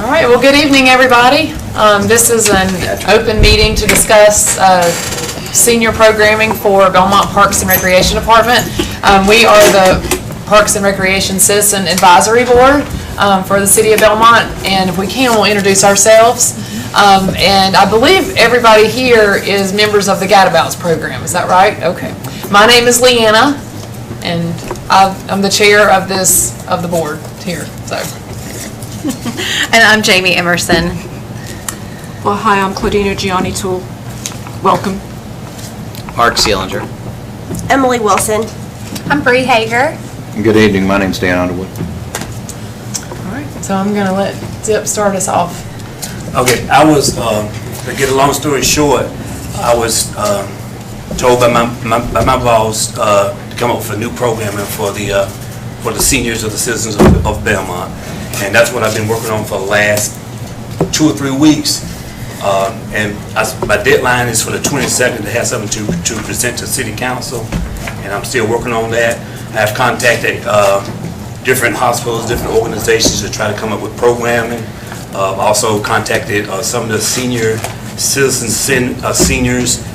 All right, well, good evening, everybody. This is an open meeting to discuss senior programming for Belmont Parks and Recreation Department. We are the Parks and Recreation Citizen Advisory Board for the City of Belmont, and if we can, we'll introduce ourselves. And I believe everybody here is members of the Gadabouts program, is that right? Okay. My name is Leanna, and I'm the chair of the board here, so. And I'm Jamie Emerson. Well, hi, I'm Claudina Gianni-Toole. Welcome. Mark Seelinger. Emily Wilson. I'm Bree Hager. Good evening, my name's Dan Underwood. All right, so I'm going to let Zip start us off. Okay, I was, to get a long story short, I was told by my boss to come up with a new programming for the seniors of the citizens of Belmont. And that's what I've been working on for the last 2 or 3 weeks. And my deadline is for the 22nd to have something to present to City Council. And I'm still working on that. I have contacted different hospitals, different organizations to try to come up with programming. Also contacted some of the senior citizens, seniors.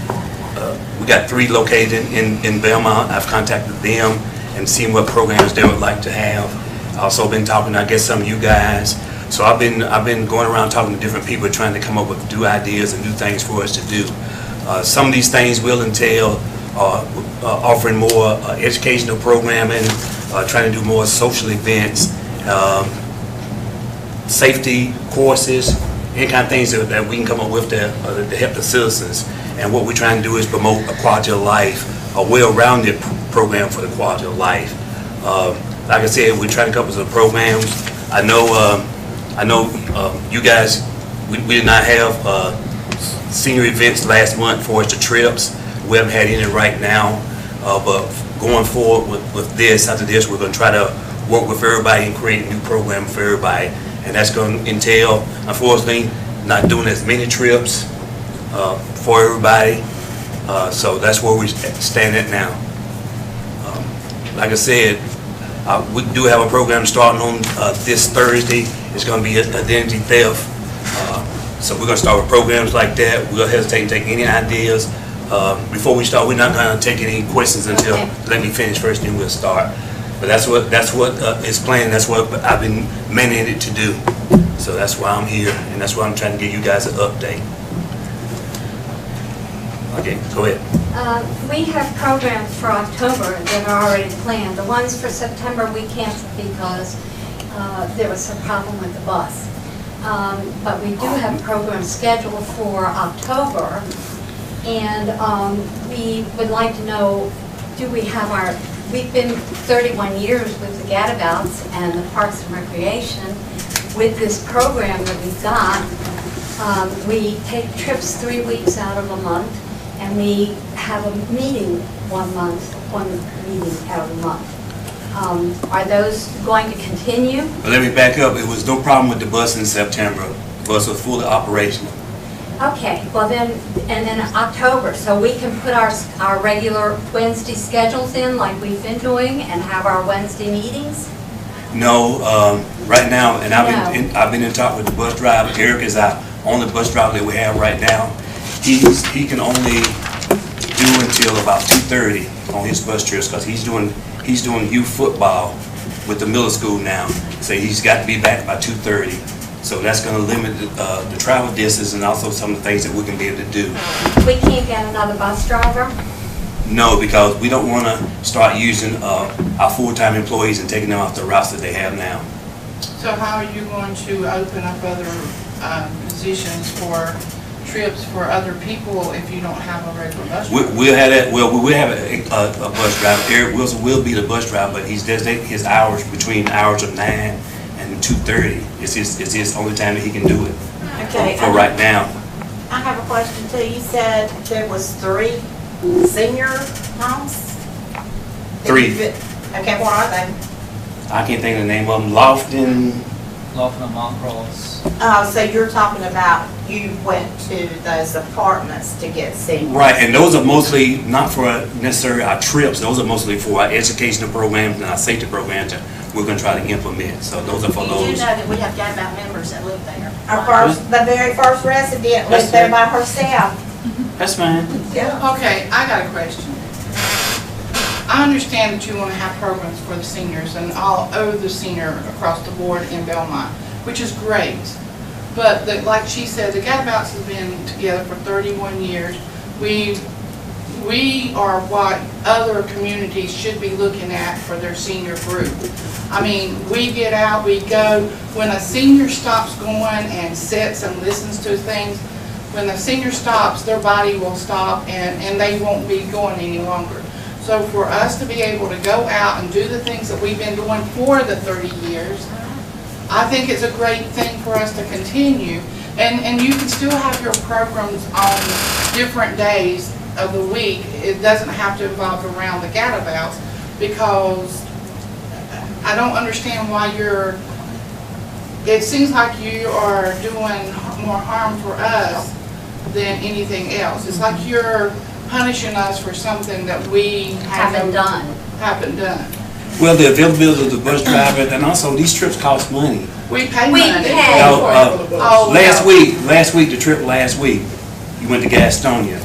We got 3 located in Belmont. I've contacted them and seen what programs they would like to have. Also been talking to, I guess, some of you guys. So I've been going around talking to different people, trying to come up with new ideas and new things for us to do. Some of these things will entail offering more educational programming, trying to do more social events, safety courses, any kind of things that we can come up with to help the citizens. And what we're trying to do is promote a quality of life, a well-rounded program for the quality of life. Like I said, we're trying to come up with some programs. I know you guys, we did not have senior events last month for us, the trips. We haven't had any right now, but going forward with this, after this, we're going to try to work with everybody and create a new program for everybody. And that's going to entail, unfortunately, not doing as many trips for everybody. So that's where we stand at now. Like I said, we do have a program starting on this Thursday. It's going to be identity theft. So we're going to start with programs like that. We'll hesitate to take any ideas. Before we start, we're not going to take any questions until let me finish first, then we'll start. But that's what is planned. That's what I've been mandated to do. So that's why I'm here, and that's why I'm trying to give you guys an update. Okay, go ahead. We have programs for October that are already planned. The ones for September we canceled because there was some problem with the bus. But we do have programs scheduled for October, and we would like to know, do we have we've been 31 years with the Gadabouts and the Parks and Recreation. With this program that we've got, we take trips 3 weeks out of a month, and we have a meeting one meeting out of a month. Are those going to continue? Well, let me back up. It was no problem with the bus in September. The bus was fully operational. Okay, well then, and then October, so we can put our regular Wednesday schedules in like we've been doing and have our Wednesday meetings? No, right now, and I've been in talk with the bus driver. Eric is our only bus driver that we have right now. He can only do until about 2:30 on his bus trips because he's doing youth football with the middle school now. So he's got to be back by 2:30. So that's going to limit the travel distance and also some of the things that we can be able to do. We can't get another bus driver? No, because we don't want to start using our full-time employees and taking them off the routes that they have now. So how are you going to open up other positions for trips for other people if you don't have a regular bus driver? We'll have that. Well, we will have a bus driver. Eric Wilson will be the bus driver, but he's designated his hours between the hours of 9 and 2:30. It's his only time that he can do it. Okay. For right now. I have a question too. You said there was 3 senior homes? 3. Okay, what are they? I can't think of the name of them. Lofton and Montrose. So you're talking about you went to those apartments to get seniors? Right, and those are mostly not for necessarily our trips. Those are mostly for our educational programs and our safety programs that we're going to try to implement. So those are for those. You do know that we have Gadabout members seniors that live there. The very first resident lived there by herself. That's fine. Okay, I got a question. I understand that you want to have programs for the seniors and all over the senior across the board in Belmont, which is great. But like she said, the Gadabouts have been together for 31 years. We are what other communities should be looking at for their senior group. I mean, we get out, we go. When a senior stops going and sits and listens to things, when the senior stops, their body will stop and they won't be going any longer. So for us to be able to go out and do the things that we've been doing for the 30 years, I think it's a great thing for us to continue. And you can still have your programs on different days of the week. It doesn't have to involve around the Gadabouts, because I don't understand why it seems like you are doing more harm for us than anything else. It's like you're punishing us for something that we haven't done. Well, the availability of the bus driver, and also these trips cost money. We pay money. Last week, the trip last week, you went to Gastonia,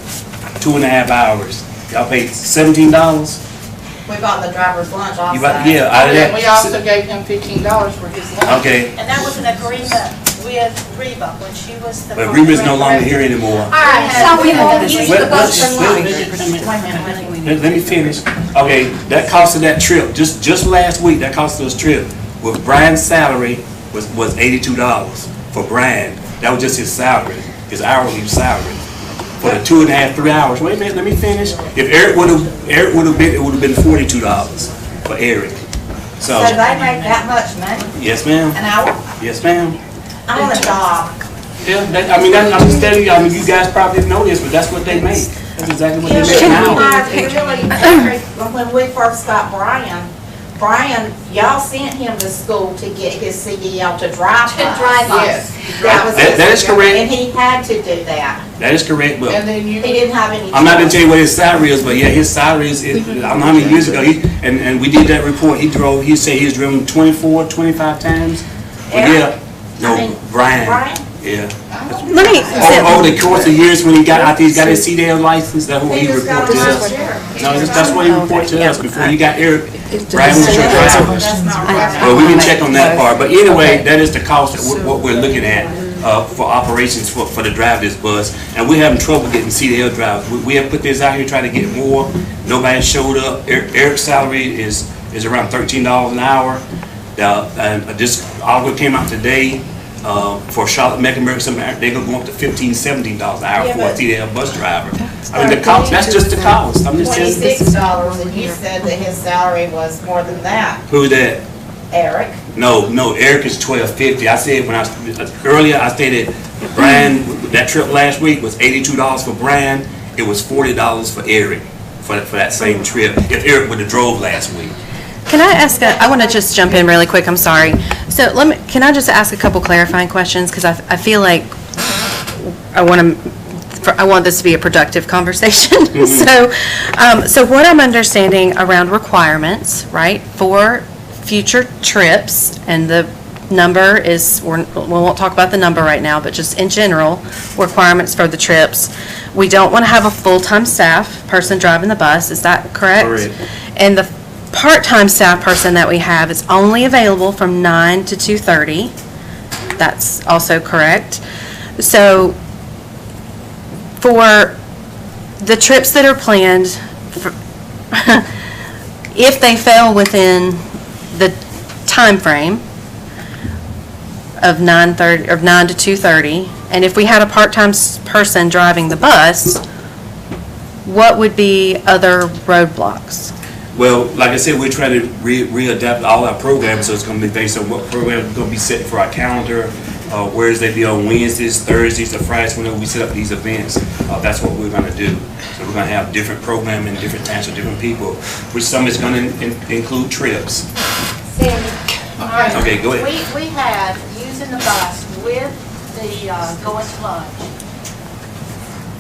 2.5 hours. Y'all paid $17? We bought the driver's lunch also. Yeah, out of that. We also gave him $15 for his lunch. Okay. And that was an agreement with Reba when she was the. But Reba's no longer here anymore. All right, so we won't use the bus for lunch. Let me finish. Okay, that cost of that trip, just last week, that cost of this trip, with Brian's salary was $82 for Brian. That was just his salary, his hourly salary. For the 2.5, 3 hours. Wait a minute, let me finish. If Eric would have been, it would have been $42 for Eric. So they make that much money? Yes, ma'am. An hour? Yes, ma'am. I want a job. Yeah, I'm just telling you, you guys probably know this, but that's what they make. That's exactly what they make an hour. When we first got Brian, y'all sent him to school to get his CDL to drive us. Yes. That is correct. And he had to do that. That is correct, but And then He didn't have any. I'm not gonna tell you what his salary is, but yeah, his salary is, I don't know how many years ago, and we did that report, he said he's driven 24, 25 times. But yeah, no, Brian, yeah. Let me, Over the course of years when he got, after he got his CDL license, that's what he He just got reported to a us. share. No, that's what he reported to us, before he got Eric, Brian was your driver. That's not right. Well, we can check on that part, but anyway, that is the cost of what we're looking at for operations for the drive this bus, and we're having trouble getting CDL drivers. We have put this out here trying to get more. Nobody showed up. Eric's salary is around $13 an hour. And this article came out today for Charlotte Mecklenburg. They're gonna go up to $15, $17 an hour for a CDL bus driver. I mean, the cost. That's just the cost. I'm just telling you. $26, and you said that his salary was more than that. Who's that? Eric. No, Eric is $12.50. I said earlier, I stated Brian, that trip last week was $82 for Brian. It was $40 for Eric for that same trip. If Eric would have drove last week. can I ask I want to just jump in really quick, I'm sorry. So can I just ask a couple clarifying questions? Because I feel like I want this to be a productive conversation. So what I'm understanding around requirements, right, for future trips, and the number is, we won't talk about the number right now, but just in general, requirements for the trips. We don't want to have a full-time staff person driving the bus, is that correct? Correct. And the part-time staff person that we have is only available from 9 to 2:30. That's also correct. So for the trips that are planned, if they fell within the time frame of 9 to 2:30, and if we had a part-time person driving the bus, what would be other roadblocks? Well, like I said, we're trying to readapt all our programs, so it's going to be based on what program is going to be set for our calendar, whereas they be on Wednesdays, Thursdays, or Fridays, whenever we set up these events. That's what we're going to do. So we're going to have different programming, different times for different people, which some is going to include trips. Sandy. Okay, go ahead. We had, using the bus with the going to lunch,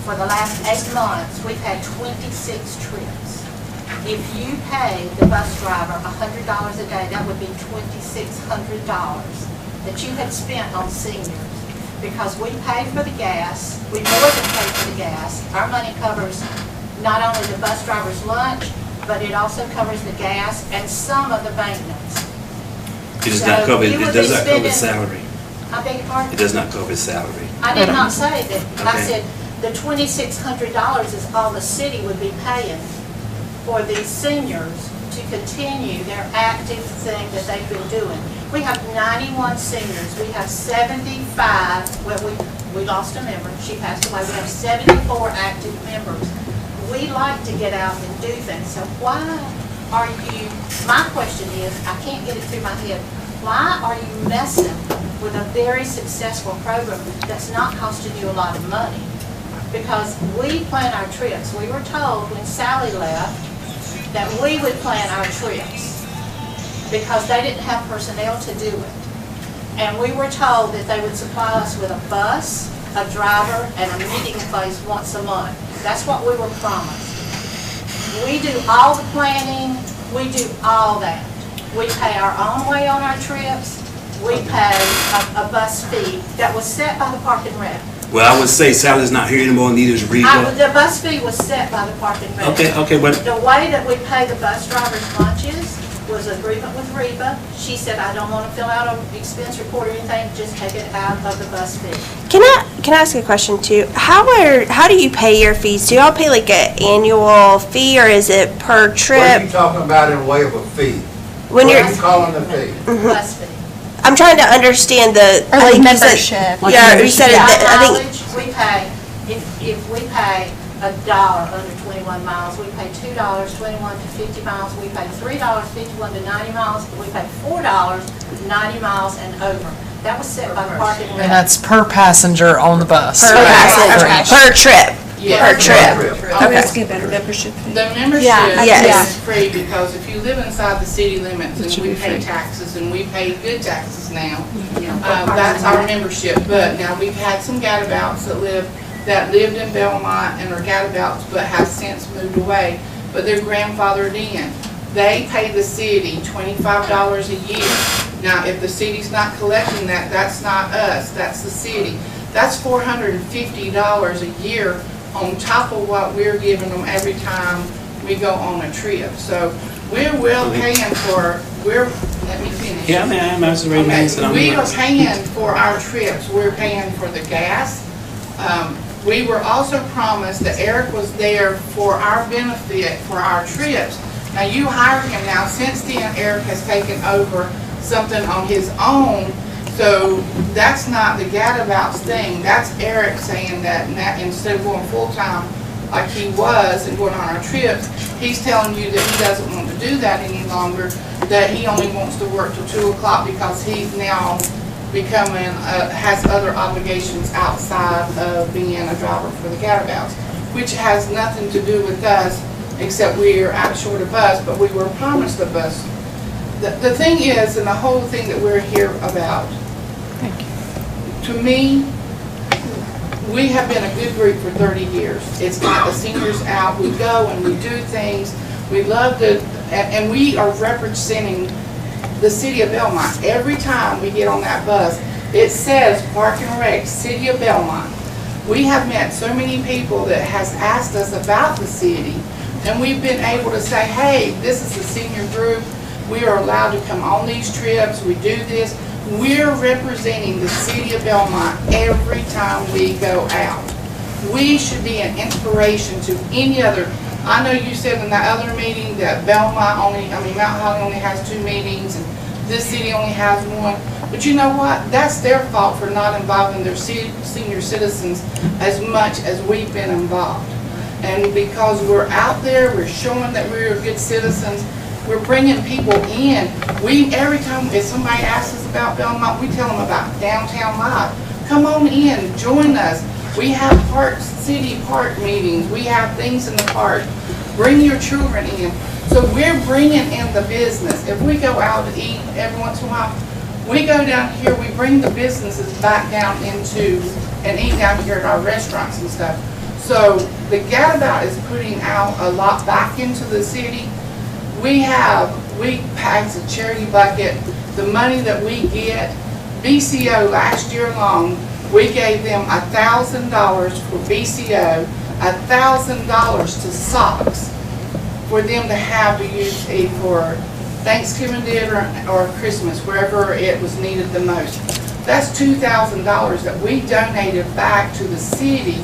for the last 8 months, we've had 26 trips. If you pay the bus driver $100 a day, that would be $2,600. that you had spent on seniors, because we pay for the gas, we more than pay for the gas. Our money covers not only the bus driver's lunch, but it also covers the gas and some of the maintenance. It does not cover, you it would does be not cover spending- salary. I beg your pardon? It does not cover salary. I did not say that. I Okay. said the $2,600 is all the city would be paying for these seniors to continue their active thing that they've been doing. We have 91 seniors. We have 75, well, we lost a member. She passed away. We have 74 active members. We like to get out and do things. So why are you, my question is, I can't get it through my head, why are you messing with a very successful program that's not costing you a lot of money? Because we plan our trips. We were told when Sally left that we would plan our trips because they didn't have personnel to do it. And we were told that they would supply us with a bus, a driver, and a meeting place once a month. That's what we were promised. We do all the planning, we do all that. We pay our own way on our trips, we pay a bus fee that was set by the Park and Rec. Well, I would say Sally's not here anymore, neither is Reba. The bus fee was set by the Park and Rec. Okay, but The way that we pay the bus drivers' lunches was agreement with Reba. She said, I don't want to fill out an expense report or anything, just take it out of the bus fee. Can I ask a question too? How do you pay your fees? Do y'all pay like an annual fee or is it per What are trip? you talking about in way of a fee? When What you're, are you calling the fee? Bus fee. I'm trying to understand the. Or like you said- membership, like Yeah, you said it, Our I think, mileage, we pay, if we pay $1 under 21 miles, we pay $2, 21 to 50 miles, we pay $3, 51 to 90 miles, we pay $4, 90 miles and over. That was set by the Park and And Rec. that's per passenger on the bus. per passenger, per trip, per trip. Get a membership fee. The membership Yes. is free because if you live inside the city limits and we pay taxes and we pay good taxes now, that's our membership. But now we've had some gadabouts that lived in Belmont and are gadabouts but have since moved away, but they're grandfathered in. They pay the city $25 a year. Now, if the city's not collecting that, that's not us, that's the city. That's $450 a year on top of what we're giving them every time we go on a trip. So we're well paying for, let me finish. yeah, I'm absolutely Okay, amazed. we are paying for our trips, we're paying for the gas. We were also promised that Eric was there for our benefit, for our trips. Now, you hired him now, since then Eric has taken over something on his own, so that's not the gadabouts thing, that's Eric saying that instead of going full-time like he was and going on our trips, he's telling you that he doesn't want to do that any longer, that he only wants to work till 2 o'clock because he's now becoming, has other obligations outside of being a driver for the gadabouts, which has nothing to do with us, except we are out short a bus, but we were promised a bus. The thing is, and the whole thing that we're here about, to me, we have been a good group for 30 years. It's got the seniors out, we go and we do things, we love to, and we are representing the city of Belmont. Every time we get on that bus, it says Park and Rec, City of Belmont. We have met so many people that has asked us about the city, and we've been able to say, hey, this is the senior group, we are allowed to come on these trips, we do this. We're representing the city of Belmont every time we go out. We should be an inspiration to any other. I know you said in that other meeting that Mount Holly only has 2 meetings, and this city only has 1. But you know what? That's their fault for not involving their senior citizens as much as we've been involved. And because we're out there, we're showing that we're good citizens, we're bringing people in. Every time if somebody asks us about Belmont, we tell them about Downtown Live. Come on in, join us. We have city park meetings. We have things in the park. Bring your children in. So we're bringing in the business. If we go out to eat every once in a while, we go down here, we bring the businesses back down into and eat down here at our restaurants and stuff. So the Gadabout is putting out a lot back into the city. We have bags of charity bucket. The money that we get, BCO last year alone, we gave them $1,000 for BCO, $1,000 to socks for them to have to use for Thanksgiving dinner or Christmas, wherever it was needed the most. That's $2,000 that we donated back to the city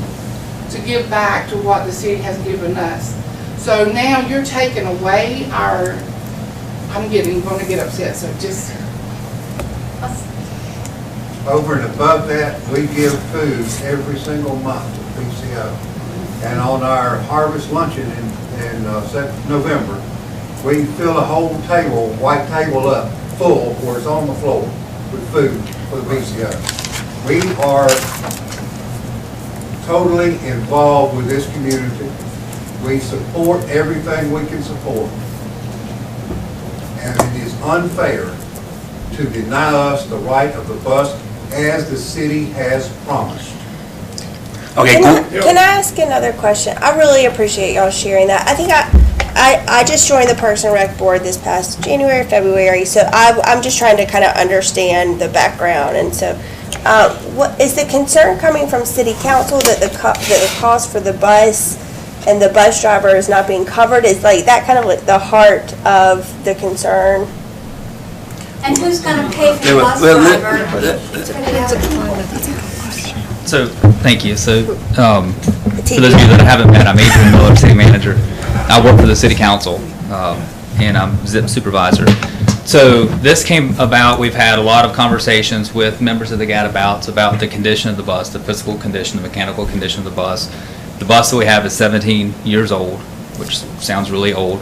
to give back to what the city has given us. So now you're taking away our, I'm going to get upset, so just. Over and above that, we give food every single month to PCO. And on our harvest luncheon in November, we fill a whole table, white table up, full, where it's on the floor, with food for the PCO. We are totally involved with this community. We support everything we can support. And it is unfair to deny us the right of the bus as the city has promised. Okay, Can I ask another question? I really appreciate y'all sharing that. I think I just joined the Parks and Rec Board this past January, February, so I'm just trying to kind of understand the background. And so, what is the concern coming from City Council that the cost for the bus and the bus driver is not being covered? Is like that kind of like the heart of the concern? And who's going to pay for the bus driver? So, thank you. So, for those of you that haven't met, I'm Adrian Miller, City Manager. I work for the City Council, and I'm ZIP Supervisor. So, this came about, we've had a lot of conversations with members of the Gadabouts about the condition of the bus, the physical condition, the mechanical condition of the bus. The bus that we have is 17 years old, which sounds really old.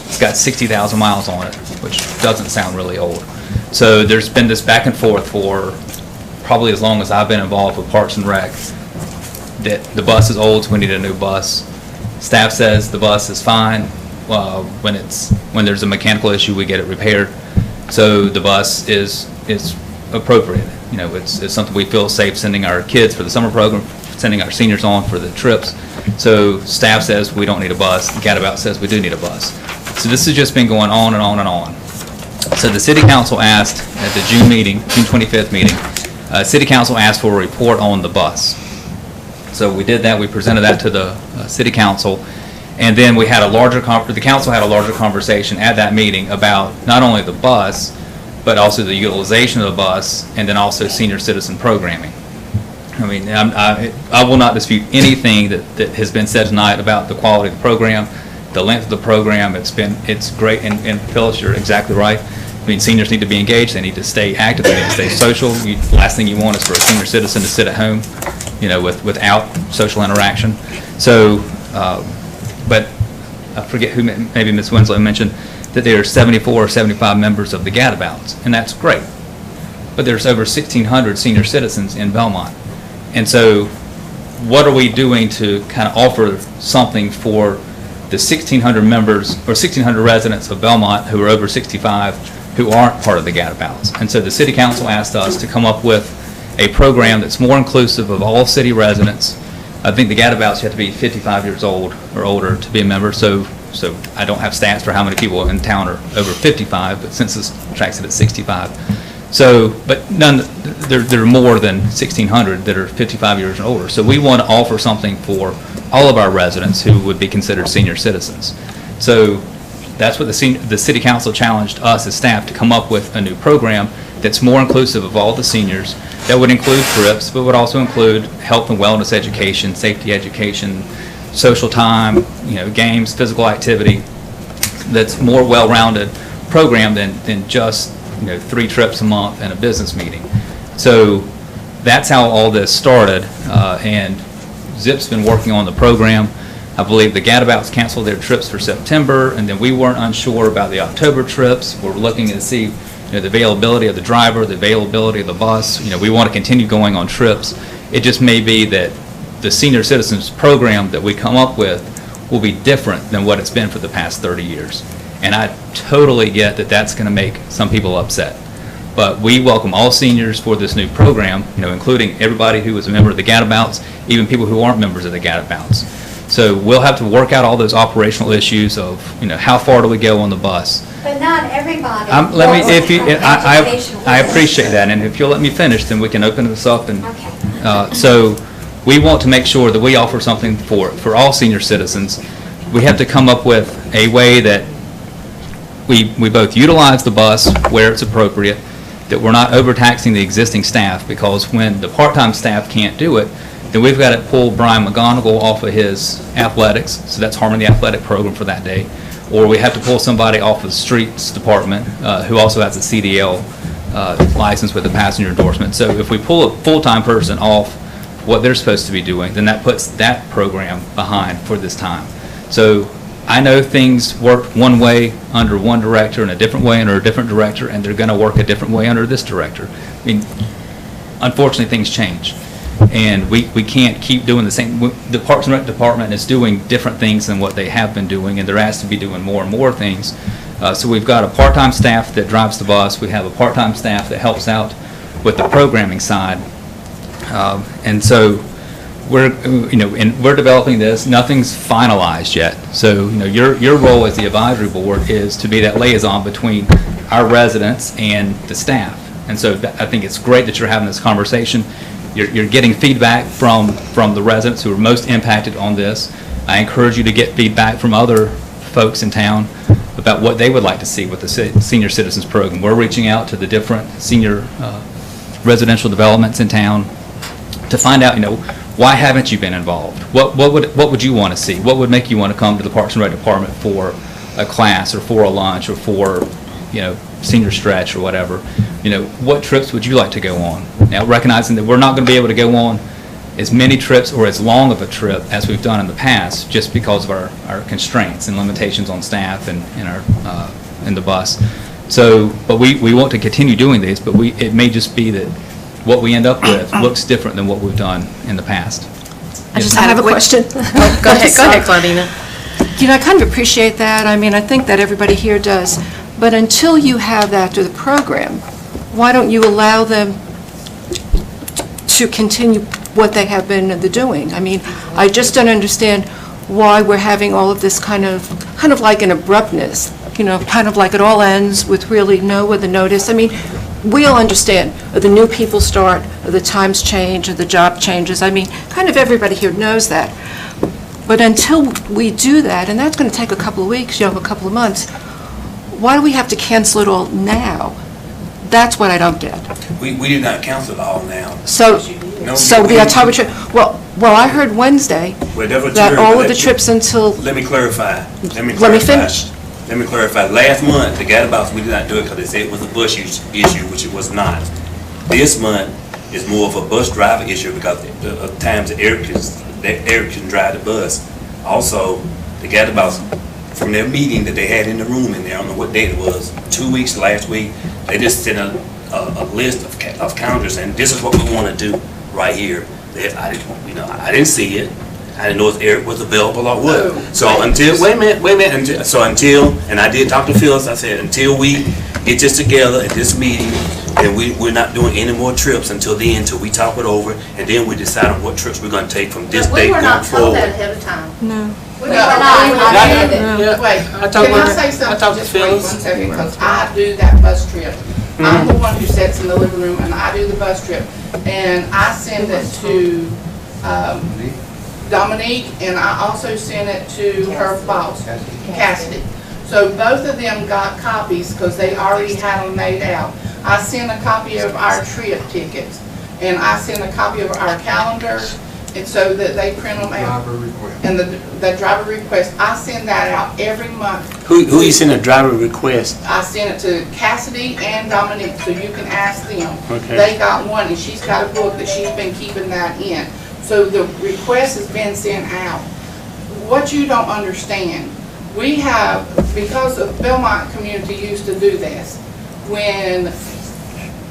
It's got 60,000 miles on it, which doesn't sound really old. So, there's been this back and forth for probably as long as I've been involved with Parks and Rec, that the bus is old, so we need a new bus. Staff says the bus is fine. When there's a mechanical issue, we get it repaired. So the bus is appropriate. You know, it's something we feel safe sending our kids for the summer program, sending our seniors on for the trips. So staff says we don't need a bus. The Gadabout says we do need a bus. So this has just been going on and on and on. So the City Council asked at the June 25th meeting, City Council asked for a report on the bus. So we did that. We presented that to the City Council, and then we had the council had a larger conversation at that meeting about not only the bus, but also the utilization of the bus, and then also senior citizen programming. I mean, I will not dispute anything that has been said tonight about the quality of the program, the length of the program. It's great, and Phyllis, you're exactly right. I mean, seniors need to be engaged. They need to stay active. They need to stay social. Last thing you want is for a senior citizen to sit at home, you know, without social interaction. So, but I forget who, maybe Ms. Winslow mentioned that there are 74 or 75 members of the Gadabouts, and that's great. But there's over 1,600 senior citizens in Belmont. And so what are we doing to kind of offer something for the 1,600 members or 1,600 residents of Belmont who are over 65 who aren't part of the Gadabouts? And so the City Council asked us to come up with a program that's more inclusive of all city residents. I think the Gadabouts you have to be 55 years old or older to be a member, so I don't have stats for how many people in town are over 55, but census tracks it at 65. So, but there are more than 1,600 that are 55 years and older. So we want to offer something for all of our residents who would be considered senior citizens. So that's what the City Council challenged us as staff to come up with a new program that's more inclusive of all the seniors, that would include trips, but would also include health and wellness education, safety education, social time, you know, games, physical activity. That's more well-rounded program than just, you know, 3 trips a month and a business meeting. So that's how all this started, and ZIP's been working on the program. I believe the Gadabouts canceled their trips for September, and then we weren't unsure about the October trips. We're looking to see, you know, the availability of the driver, the availability of the bus. You know, we want to continue going on trips. It just may be that the senior citizens program that we come up with will be different than what it's been for the past 30 years. And I totally get that that's going to make some people upset. But we welcome all seniors for this new program, you know, including everybody who is a member of the Gadabouts, even people who aren't members of the Gadabouts. So we'll have to work out all those operational issues of, how far do we go on the bus? But not everybody. Let me, if you, I Educational. appreciate that, and if you'll let me finish, then we can open this up and, Okay. so we want to make sure that we offer something for all senior citizens. We have to come up with a way that we both utilize the bus where it's appropriate, that we're not overtaxing the existing staff, because when the part-time staff can't do it, then we've got to pull Brian McGonigal off of his athletics, so that's Harmony Athletic Program for that day, or we have to pull somebody off of the streets department who also has a CDL license with a passenger endorsement. So if we pull a full-time person off what they're supposed to be doing, then that puts that program behind for this time. So I know things work one way under one director and a different way under a different director, and they're going to work a different way under this director. I mean, unfortunately, things change, and we can't keep doing the same. The Parks and Rec department is doing different things than what they have been doing, and they're asked to be doing more and more things. So we've got a part-time staff that drives the bus. We have a part-time staff that helps out with the programming side, and so we're developing this. Nothing's finalized yet. So your role as the advisory board is to be that liaison between our residents and the staff. And so I think it's great that you're having this conversation. You're getting feedback from the residents who are most impacted on this. I encourage you to get feedback from other folks in town about what they would like to see with the Senior Citizens Program. We're reaching out to the different senior residential developments in town to find out, why haven't you been involved? What would you want to see? What would make you want to come to the Parks and Rec department for a class or for a lunch or for, senior stretch or whatever? What trips would you like to go on? Now, recognizing that we're not going to be able to go on as many trips or as long of a trip as we've done in the past, just because of our constraints and limitations on staff and in the bus. So, but we want to continue doing these, but it may just be that what we end up with looks different than what we've done in the past. I just have a quick- question. Go ahead, Claudina. I kind of appreciate that. I mean, I think that everybody here does. But until you have that through the program, why don't you allow them to continue what they have been doing? I mean, I just don't understand why we're having all of this kind of like an abruptness, kind of like it all ends with really no other notice. I mean, we all understand, the new people start, the times change, the job changes. I mean, kind of everybody here knows that. But until we do that, and that's going to take a couple of weeks, a couple of months, why do we have to cancel it all now? That's what I don't get. We did not cancel it all now. So the October trip, well, I heard Wednesday Well, that's what you that heard, all but of the trips until, Let me clarify. let me finish. Let me clarify. Last month, the Gadabout, we did not do it because they said it was a bus issue, which it was not. This month is more of a bus driver issue because of times that Eric can drive the bus. Also, the Gadabouts, from their meeting that they had in the room in there, I don't know what date it was, 2 weeks, last week, they just sent a list of calendars, and this is what we want to do right here. I didn't see it. I didn't know if Eric was available or what. So wait a minute, and I did talk to Phyllis, I said, until we get this together at this meeting, then we're not doing any more trips until then, until we talk it over, and then we decide on what trips we're going to take from this But date we were going not told that forward. ahead of time. No. We were not. Wait, can I say something, just wait 1 second, because I do that bus trip. I'm the one who sits in the living room, and I do the bus trip, and I send it to Dominique, and I also sent it to her boss, Cassidy. So both of them got copies, because they already had them made out. I sent a copy of our trip tickets, and I sent a copy of our calendar, and so that they print them out. Driver request. And the driver request, I send that out every month. Who you sent a driver request? I sent it to Cassidy and Dominique, so you can ask them. Okay. They got one, and she's got a book that she's been keeping that in. So the request has been sent out. What you don't understand, we have, because the Belmont community used to do this, when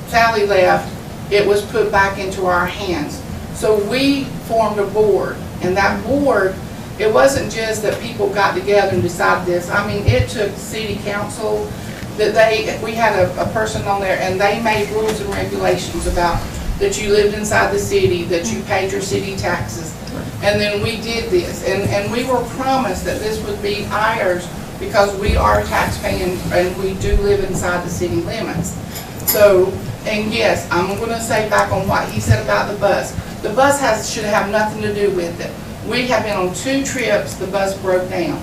Sally left, it was put back into our hands. So we formed a board, and that board, it wasn't just that people got together and decided this. I mean, it took city council, that we had a person on there, and they made rules and regulations about that you lived inside the city, that you paid your city taxes. And then we did this, and we were promised that this would be ours because we are taxpaying and we do live inside the city limits. So, and yes, I'm gonna say back on what he said about the bus. The bus should have nothing to do with it. We have been on 2 trips, the bus broke down.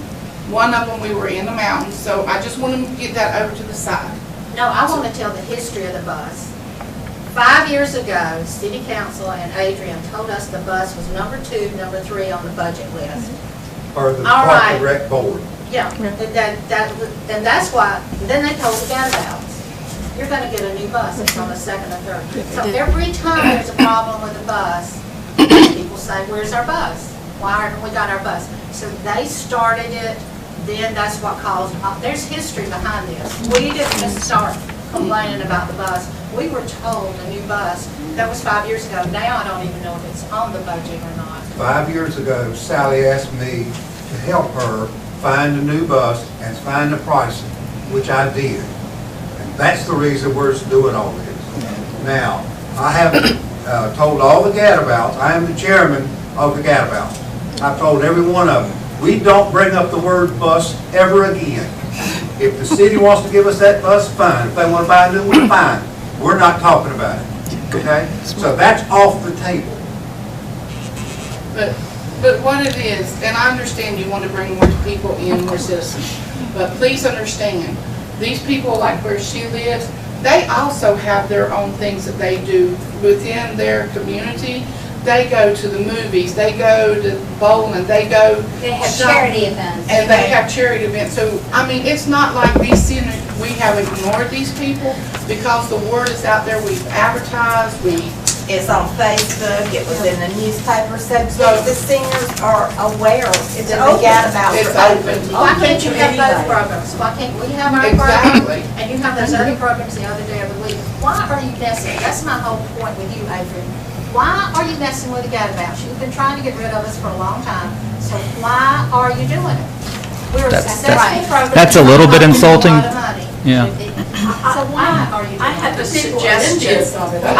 One of them we were in the mountains, so I just want to get that over to the side. No, I want to tell the history of the bus. 5 years ago, City Council and Adrian told us the bus was number 2, number 3 on the budget list. Or the All Park right. and Rec Board. Yeah, and that's why, then they told the gadabouts, you're gonna get a new bus, it's on the 2nd or 3rd. So every time there's a problem with the bus, people say, where's our bus? Why haven't we got our bus? So they started it, then that's what caused, there's history behind this. We didn't just start complaining about the bus. We were told a new bus, that was 5 years ago. Now I don't even know if it's on the budget or not. 5 years ago, Sally asked me to help her find a new bus and find the pricing, which I did. And that's the reason we're doing all this. Now, I have told all the gadabouts, I am the chairman of the gadabouts. I've told every one of them, we don't bring up the word bus ever again. If the city wants to give us that bus, fine. If they want to buy a new one, fine. We're not talking about it, okay? So that's off the table. But what it is, and I understand you want to bring more people in, more citizens, but please understand, these people, like where she lives, they also have their own things that they do within their community. They go to the movies, they go to bowling, they go. They have shop- charity events. And they have charity events. So, I mean, it's not like these seniors, we have ignored these people because the word is out there. We've advertised, It's on Facebook, it was in the newspaper, so So- the seniors are aware. It's that open. the gadabouts It's are open. Why can't you have both programs? Why can't we have our program Exactly. and you have those other programs the other day of the week? Why are you messing? That's my whole point with you, Adrian. Why are you messing with the gadabouts? You've been trying to get rid of us for a long time, so why are you doing it? We're a successful program. That's a little bit insulting. A lot of money. Yeah. So why are you doing it? I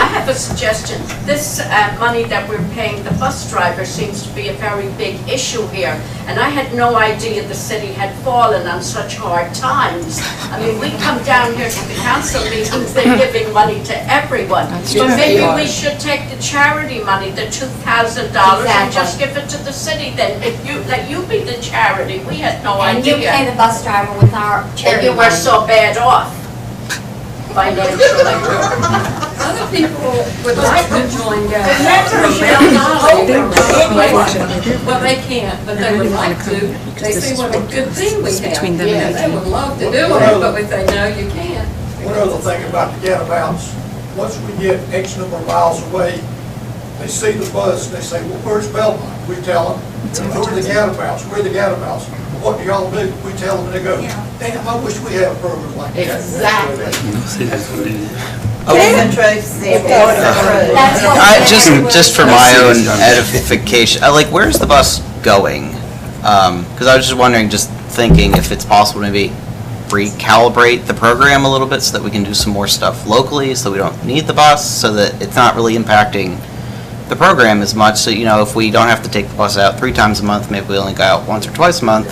have a suggestion. This money that we're paying the bus driver seems to be a very big issue here. And I had no idea the city had fallen on such hard times. I mean, we come down here to the council meetings, they're giving money to everyone. But maybe we should take the charity money, the $2,000, and just give it to the city then. If you, let you be the charity, we had no And you idea. pay the bus driver with our charity And you were money. so bad off financially. Other people would like to join Well, they can't, but they would like to. They see what a good thing we have. Yeah, they would love to do it, but we say, no, you can't. One other thing about the gadabouts, once we get X number of miles away, they see the bus, they say, well, where's Belmont? We tell them, who are the gadabouts? We're the gadabouts. What do y'all do? We tell them, and they go, damn, I wish we had a program like that. Exactly. Just for my own edification, like, where's the bus going? Because I was just wondering, just thinking if it's possible to maybe recalibrate the program a little bit so that we can do some more stuff locally, so we don't need the bus, so that it's not really impacting the program as much. So, you know, if we don't have to take the bus out 3 times a month, maybe we only go out once or twice a month,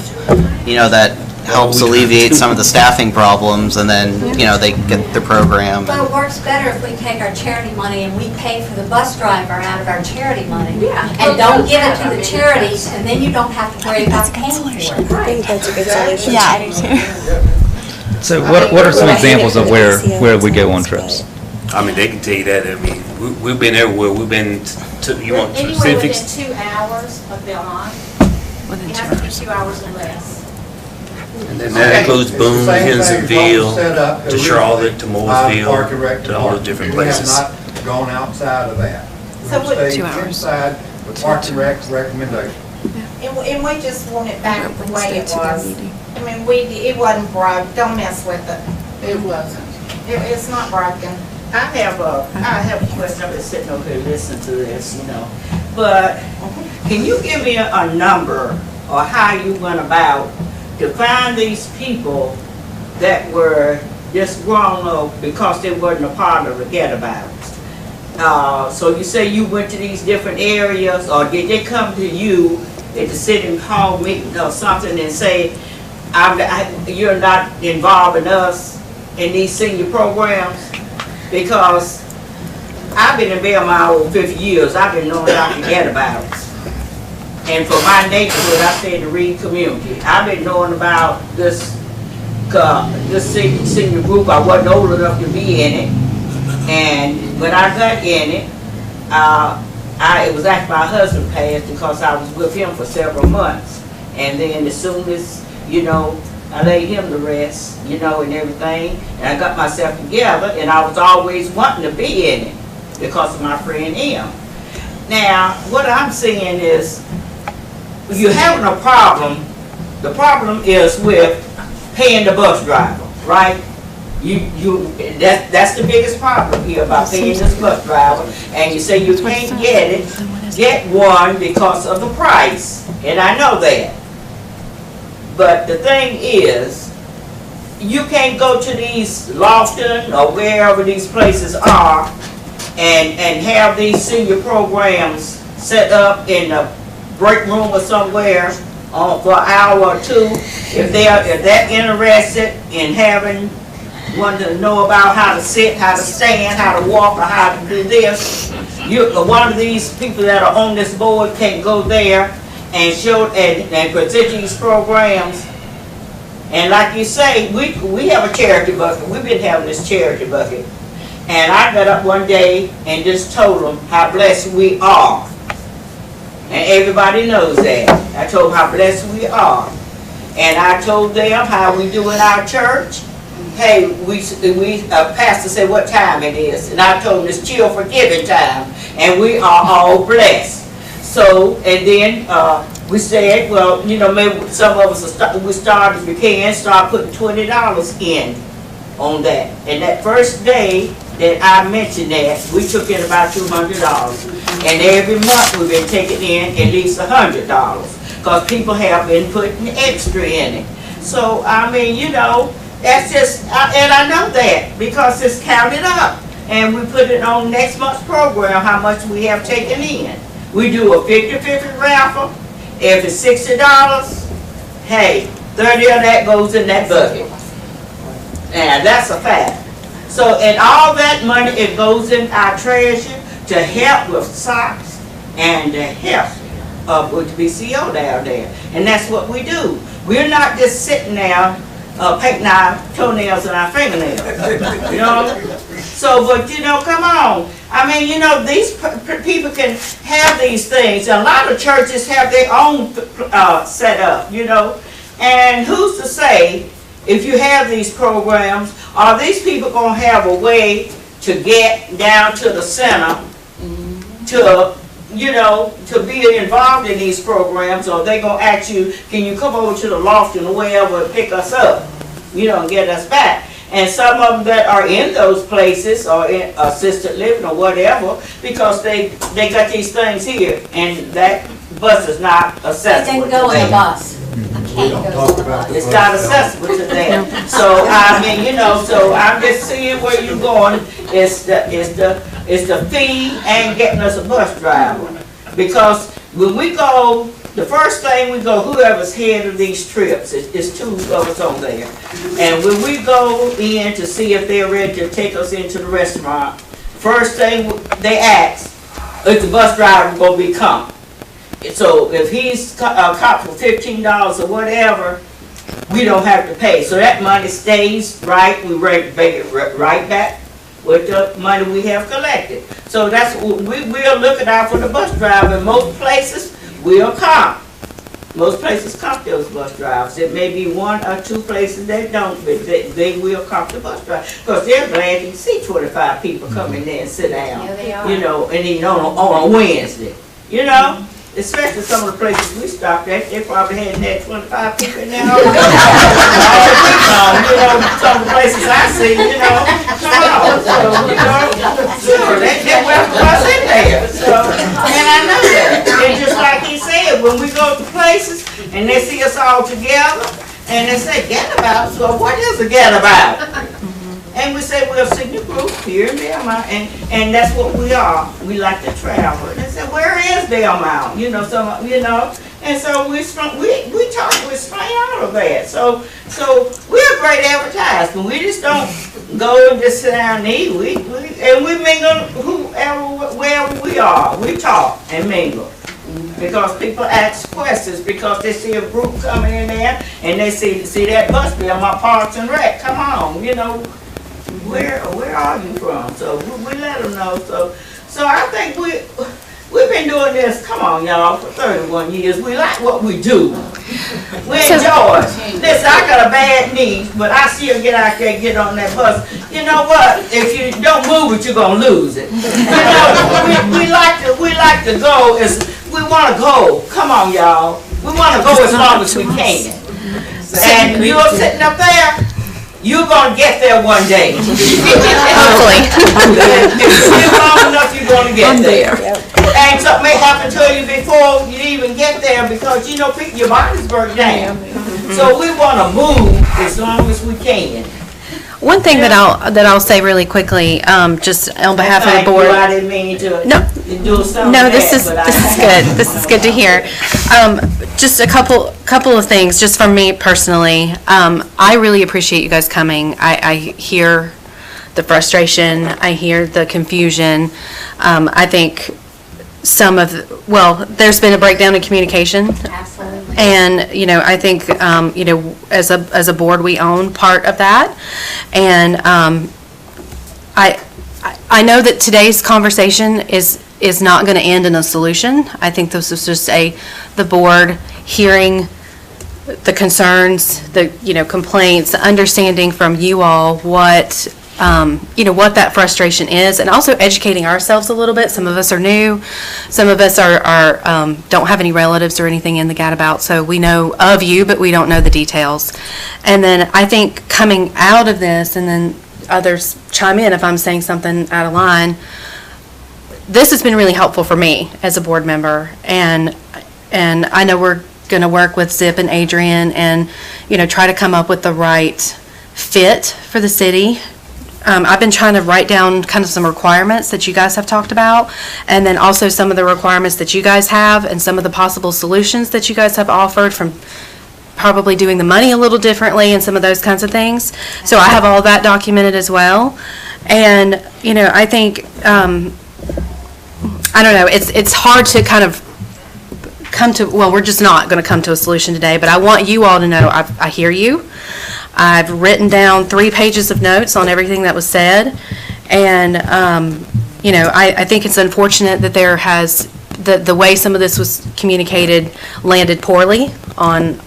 you know, that helps alleviate some of the staffing problems, and then, you know, they get their program. But it works better if we take our charity money and we pay for the bus driver out of our charity money. Yeah. And don't give it to the charities, and then you don't have to worry about paying for it. I think that's a good solution. Yeah, I do too. So what are some examples of where we go on trips? I mean, they can tell you that. I mean, we've been everywhere. We've been to, you want Anywhere within specifics? 2 hours of Belmont. You have to be 2 hours or less. And then that includes Boone, Hensonville, to Charlotte, to Mooresville, to all the different places. We have not gone outside of that. So We what- stayed 2 hours. inside the Park and Rec recommendation. And we just want it back the way it was. I mean, it wasn't broke, don't mess with it. It wasn't. It's not broken. I have a question. I've been sitting over here listening to this, you know. But can you give me a number or how you went about to find these people that were just wrong because they wasn't a part of the gadabouts? So you say you went to these different areas, or did they come to you at the city hall meeting or something and say, you're not involving us in these senior programs? Because I've been in Belmont over 50 years. I've been knowing Dr. Getabout's. And for my neighborhood, I stay in the Reed community. I've been knowing about this senior group. I wasn't old enough to be in it. And when I got in it, it was after my husband passed, because I was with him for several months. And then as soon as, I laid him to rest, and everything, and I got myself together, and I was always wanting to be in it because of my friend M. Now, what I'm saying is, if you're having a problem, the problem is with paying the bus driver, right? That's the biggest problem here about paying this bus driver. And you say you can't get one because of the price, and I know that. But the thing is, you can't go to these Lofton or wherever these places are and have these senior programs set up in a break room or somewhere for an hour or two. If they're interested in having one to know about how to sit, how to stand, how to walk, or how to do this, one of these people that are on this board can go there and show and present these programs. And like you say, we have a charity bucket. We've been having this charity bucket. And I got up one day and just told them how blessed we are. And everybody knows that. I told them how blessed we are. And I told them how we do in our church. Hey, pastor said what time it is. And I told them it's chill forgiving time. And we are all blessed. So, and then we said, well, maybe some of us we started, if we can, start putting $20 in on that. And that first day that I mentioned that, we took in about $200. And every month we've been taking in at least $100. Because people have been putting extra in it. So, I mean, that's just, and I know that because it's counted up. And we put it on next month's program, how much we have taken in. We do a 50-50 raffle. If it's $60, hey, 30 of that goes in that bucket. And that's a fact. So, and all that money, it goes in our treasure to help with socks and to help with BCO down there. And that's what we do. We're not just sitting there painting our toenails and our fingernails. So, but come on. I mean, these people can have these things. A lot of churches have their own set up, And who's to say, if you have these programs, are these people going to have a way to get down to the center to be involved in these programs, or they going to ask you, can you come over to the Lofton or wherever and pick us up, and get us back? And some of them that are in those places, or in assisted living or whatever, because they got these things here, and that bus is not accessible. They go in the bus. It's not accessible to them. So I mean, so I'm just seeing where you're going. It's the fee and getting us a bus driver. Because when we go, the first thing we go, whoever's head of these trips, it's two of us on there. And when we go in to see if they're ready to take us into the restaurant, first thing they ask, is the bus driver going to be comp? So if he's caught for $15 or whatever, we don't have to pay. So that money stays right. We bring it right back with the money we have collected. So that's what we're looking out for the bus driver. In most places, we'll comp. Most places comp those bus drivers. There may be one or two places that don't, but they will comp the bus driver. Because they're glad to see 25 people come in there and sit down. Yeah, they are. And even on a Wednesday. Especially some of the places we stopped at, they probably hadn't had 25 people in there all day. Some of the places I see, come on. So, they welcome us in there. So, and I know that. And just like he said, when we go to places and they see us all together, and they say, Getabout, so what is a Getabout? And we say we're a senior group here in Belmont, and that's what we are. We like to travel. And they said, where is Belmont? You know, and so we strung out of that. So we're a great advertisement. We just don't go and just sit down and eat. We mingle wherever we are. We talk and mingle. Because people ask questions, because they see a group coming in there and they see that bus be on my Parks and Rec. Come on, you know, where are you from? So we let them know. So I think we've been doing this, come on y'all, for 31 years. We like what we do. We enjoy it. Listen, I got a bad knee, but I still get out there and get on that bus. You know what? If you don't move it, you're going to lose it. You know, we like to go as we want to go. Come on, y'all. We want to go as long as we can. And you're sitting up there, you're going to get there one day. Hopefully. If you live long enough, you're going to get there. And something may happen to you before you even get there because, you know, your body's burnt down. So we want to move as long as we can. One thing that I'll say really quickly, just on behalf of the board. I didn't mean to do something. No, this is good. This is good to hear. Just a couple of things, just from me personally. I really appreciate you guys coming. I hear the frustration. I hear the confusion. I think there's been a breakdown in communication. Absolutely. And, you know, I think, you know, as a board, we own part of that. And I know that today's conversation is not going to end in a solution. I think this is just the board hearing the concerns, the, you know, complaints, understanding from you all what that frustration is, and also educating ourselves a little bit. Some of us are new, some of us are don't have any relatives or anything in the Gadabout, so we know of you, but we don't know the details. And then I think coming out of this, and then others chime in if I'm saying something out of line, this has been really helpful for me as a board member, and I know we're going to work with Zip and Adrian and, you know, try to come up with the right fit for the city. I've been trying to write down kind of some requirements that you guys have talked about, and then also some of the requirements that you guys have and some of the possible solutions that you guys have offered, from probably doing the money a little differently and some of those kinds of things. So I have all that documented as well. And, you know, I think, I don't know, it's hard to kind of we're just not going to come to a solution today, but I want you all to know I hear you. I've written down 3 pages of notes on everything that was said, and you know, I think it's unfortunate that there has the way some of this was communicated landed poorly on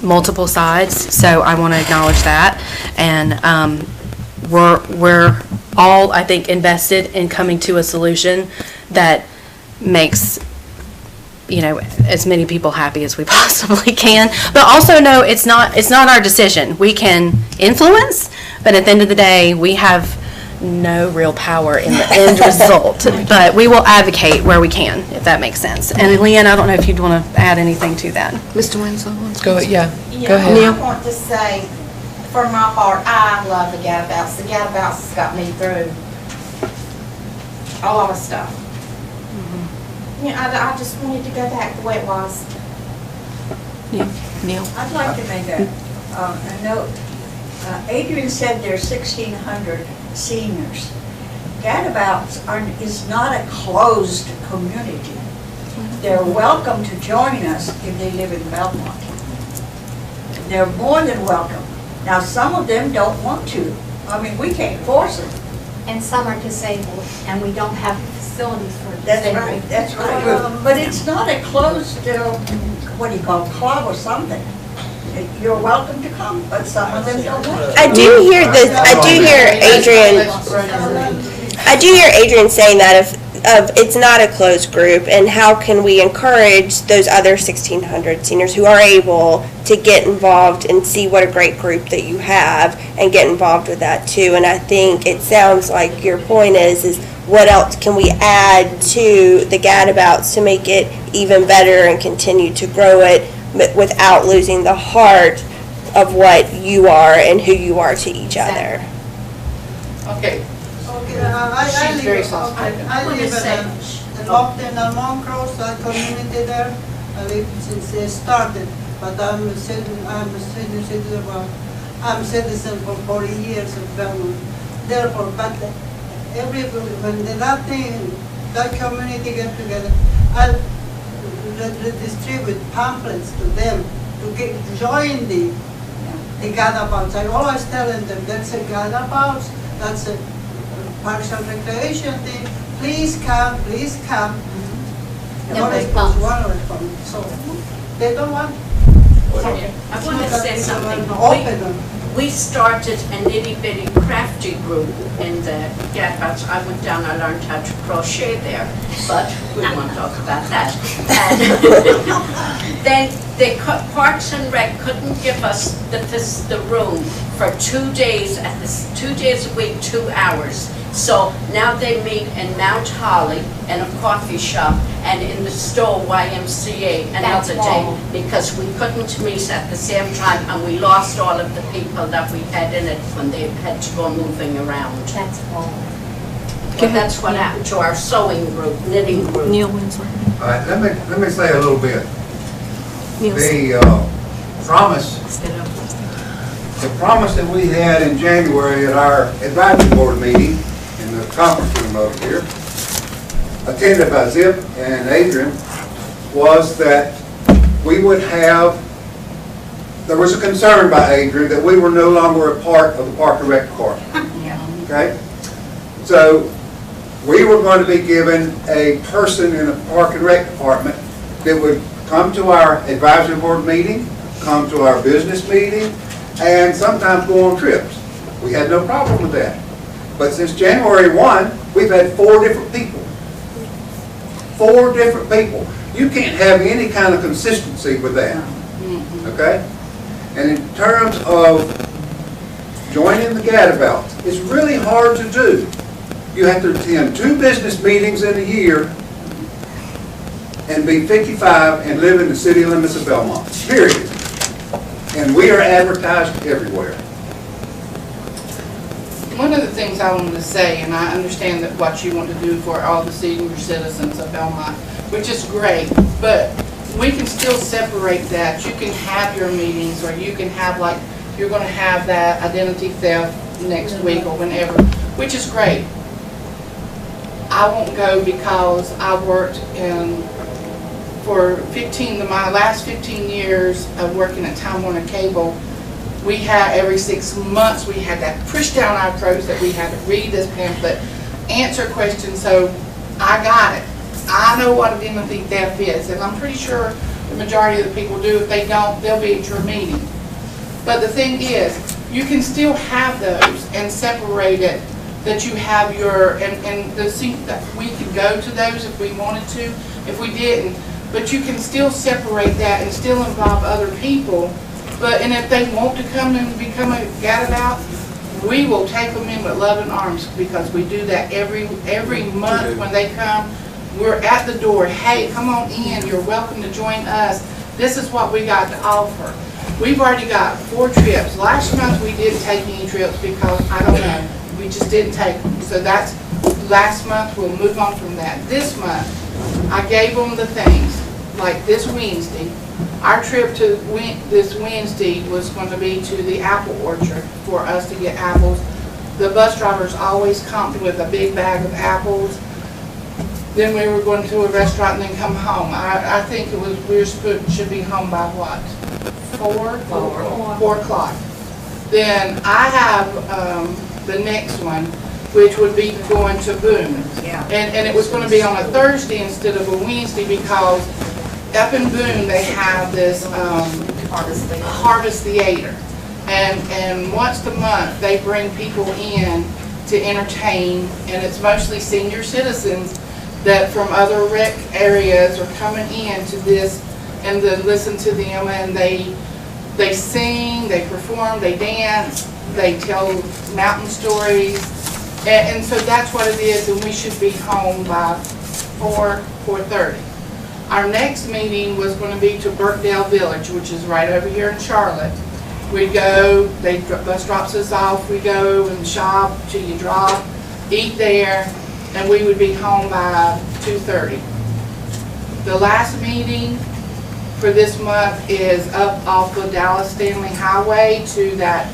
multiple sides. So I want to acknowledge that, and we're all, I think, invested in coming to a solution that makes, you know, as many people happy as we possibly can, but also know it's not our decision. We can influence, but at the end of the day, we have no real power in the end result. But we will advocate where we can, if that makes sense. And Leanne, I don't know if you'd want to add anything to that. Mr. Winslow, go ahead. Yeah, Go ahead. I want to say, from my heart, I love the Gadabouts. The Gadabouts has got me through a lot of stuff. Yeah, I just wanted to go back the way it was. Neil? I'd like to make a note. Adrian said there's 1,600 seniors. Gadabouts is not a closed community. They're welcome to join us if they live in Belmont. They're more than welcome. Now, some of them don't want to. I mean, we can't force them. And some are disabled, and we don't have facilities for disabled. That's right, that's right. But it's not a closed, what do you call it, club or something. You're welcome to come, but some of them don't want to. I do hear Adrian saying that it's not a closed group, and how can we encourage those other 1,600 seniors who are able to get involved and see what a great group that you have and get involved with that too. And I think it sounds like your point is what else can we add to the Gadabouts to make it even better and continue to grow it without losing the heart of what you are and who you are to each other. Okay. Okay, I She's very live, soft-spoken. I live in Lofton, Montrose, a community there. I live since they started, but I'm a senior citizen, I'm citizen for 40 years of Belmont. Therefore, but when the that community get together, I'll distribute pamphlets to them to join the gadabouts. I always tell them that's a gadabouts, that's a Parks and Recreation thing. Please come, please come. No response, one response. So they don't want. I want to say something. Open. We started a nitty-bitty crafty group in the Gadabouts. I went down, I learned how to crochet there, but we won't talk about that. And then the Parks and Rec couldn't give us the room for 2 days, 2 days a week, 2 hours. So now they meet in Mount Holly in a coffee shop and in the Stowe YMCA another day because we couldn't meet at the same time and we lost all of the people that we had in it when they had to go moving around. That's all. Well, that's what happened to our sewing group, knitting group. Neil Winslow. All right, let me say a little bit. The promise that we had in January at our advisory board meeting in the conference room over here, attended by Zip and Adrian, was that we would have, there was a concern by Adrian that we were no longer a part of the Park and Rec Department. Okay? So we were going to be given a person in the Park and Rec Department that would come to our advisory board meeting, come to our business meeting, and sometimes go on trips. We had no problem with that. But since January 1, we've had 4 different people. 4 different people. You can't have any kind of consistency with that. Okay? And in terms of joining the Gadabouts, it's really hard to do. You have to attend 2 business meetings in a year and be 55 and live in the city limits of Belmont, period. And we are advertised everywhere. One of the things I wanted to say, and I understand that what you want to do for all the senior citizens of Belmont, which is great, but we can still separate that. You can have your meetings, or you can have, like, you're going to have that identity theft next week or whenever, which is great. I won't go because I worked for my last 15 years of working at Time Warner Cable. We had, every 6 months, we had that push down our throats that we had to read this pamphlet, answer questions, so I got it. I know what identity theft is, and I'm pretty sure the majority of the people do. If they don't, they'll be at your meeting. But the thing is, you can still have those and separate it, that you have your, and we could go to those if we wanted to, if we didn't, but you can still separate that and still involve other people. And if they want to come and become a gadabout, we will take them in with loving arms, because we do that every month when they come. We're at the door. Hey, come on in. You're welcome to join us. This is what we got to offer. We've already got 4 trips. Last month we didn't take any trips because, I don't know, we just didn't take them. So that's last month. We'll move on from that. This month, I gave them the things, like this Wednesday. Our trip to this Wednesday was going to be to the apple orchard for us to get apples. The bus drivers always comped with a big bag of apples. Then we were going to a restaurant and then come home. I think it was, we should be home by what? 4 o'clock. Then I have the next one, which would be going to Boone. Yeah. And it was going to be on a Thursday instead of a Wednesday, because up in Boone they have this Harvest Theater. And once a month they bring people in to entertain, and it's mostly senior citizens that from other rec areas are coming in to this, and then listen to them, and they sing, they perform, they dance, they tell mountain stories, and so that's what it is, and we should be home by 4:30. Our next meeting was going to be to Burkdale Village, which is right over here in Charlotte, We go, bus drops us off, we go and shop till you drop, eat there, and we would be home by 2:30. The last meeting for this month is up off the Dallas Stanley Highway to that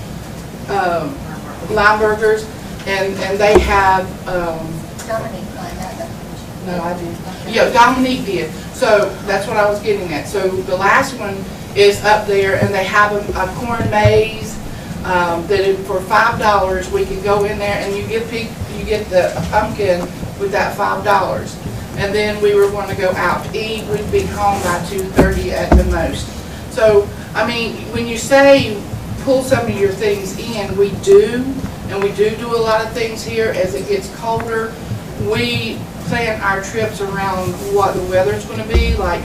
Lineburgers, and they have, Dominique planned that. no, I didn't. Yeah, Dominique did. So that's what I was getting at. So the last one is up there, and they have a corn maze for $5. We can go in there and you get the pumpkin with that $5. And then we were going to go out to eat. We'd be home by 2:30 at the most. So I mean, when you say pull some of your things in, we do, and we do a lot of things here. As it gets colder, we plan our trips around what the weather's going to be. Like,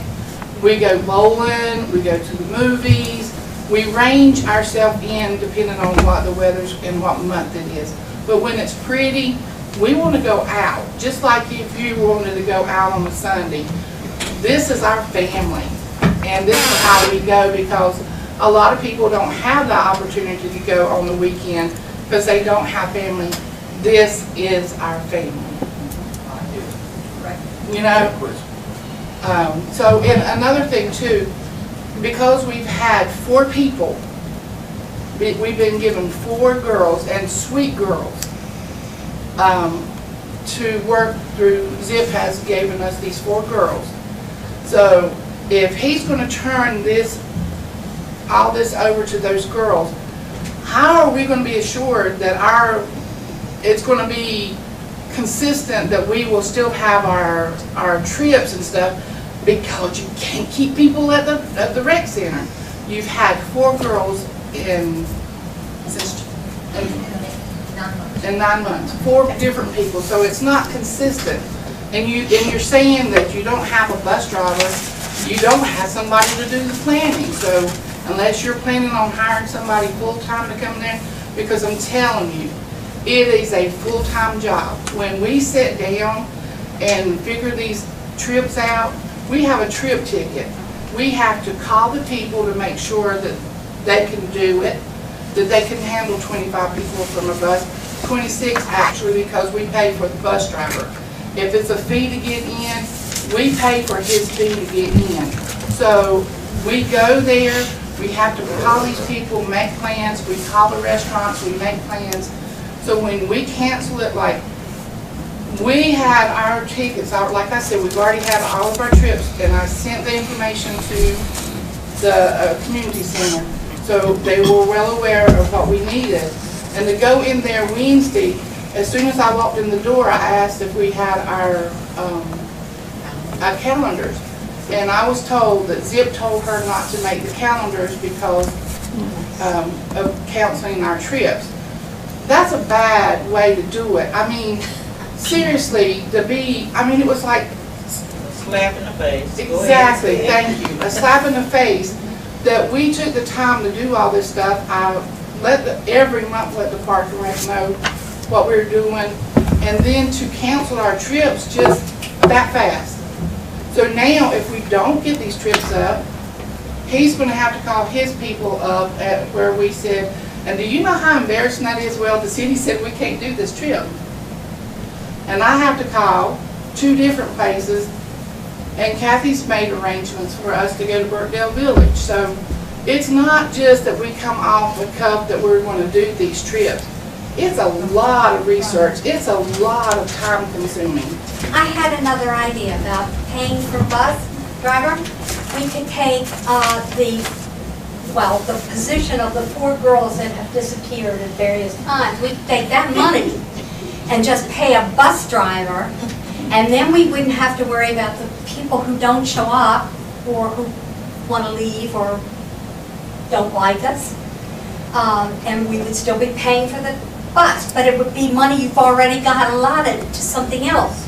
we go bowling, we go to the movies, we range ourselves in depending on what the weather's and what month it is. But when it's pretty, we want to go out. Just like if you wanted to go out on a Sunday. This is our family, and this is how we go, because a lot of people don't have the opportunity to go on the weekend because they don't have family. This is our family. You know? So, and another thing too, because we've had 4 people, we've been given 4 girls, and sweet girls, to work through. Zip has given us these 4 girls. So if he's going to turn all this over to those girls, how are we going to be assured that it's going to be consistent, that we will still have our trips and stuff, because you can't keep people at the rec center. You've had 4 girls in 9 months, 4 different people, so it's not consistent. And you're saying that you don't have a bus driver, you don't have somebody to do the planning. So unless you're planning on hiring somebody full-time to come there, because I'm telling you, it is a full-time job. When we sit down and figure these trips out, we have a trip ticket. We have to call the people to make sure that they can do it, that they can handle 25 people from a bus, 26 actually, because we pay for the bus driver. If it's a fee to get in, we pay for his fee to get in. So we go there, we have to call these people, make plans, we call the restaurants, we make plans. So when we cancel it, like, we had our tickets, like I said, we've already had all of our trips, and I sent the information to the community center. So they were well aware of what we needed. And to go in there Wednesday, as soon as I walked in the door, I asked if we had our calendars. And I was told that Zip told her not to make the calendars because of canceling our trips. That's a bad way to do it. I mean, seriously, it was like... Slap in the face. Exactly, thank you. A slap in the face that we took the time to do all this stuff. I every month let the Park and Rec know what we were doing, and then to cancel our trips just that fast. So now, if we don't get these trips up, he's going to have to call his people up at where we said, and do you know how embarrassing that is? Well, the city said we can't do this trip. And I have to call 2 different places, and Kathy's made arrangements for us to go to Burkdale Village. So it's not just that we come off the cuff that we're going to do these trips. It's a lot of research. It's a lot of time consuming. I had another idea about paying for bus driver. We could take the position of the 4 girls that have disappeared at various times. We could take that money and just pay a bus driver, and then we wouldn't have to worry about the people who don't show up or who want to leave or don't like us. And we would still be paying for the bus, but it would be money you've already got allotted to something else.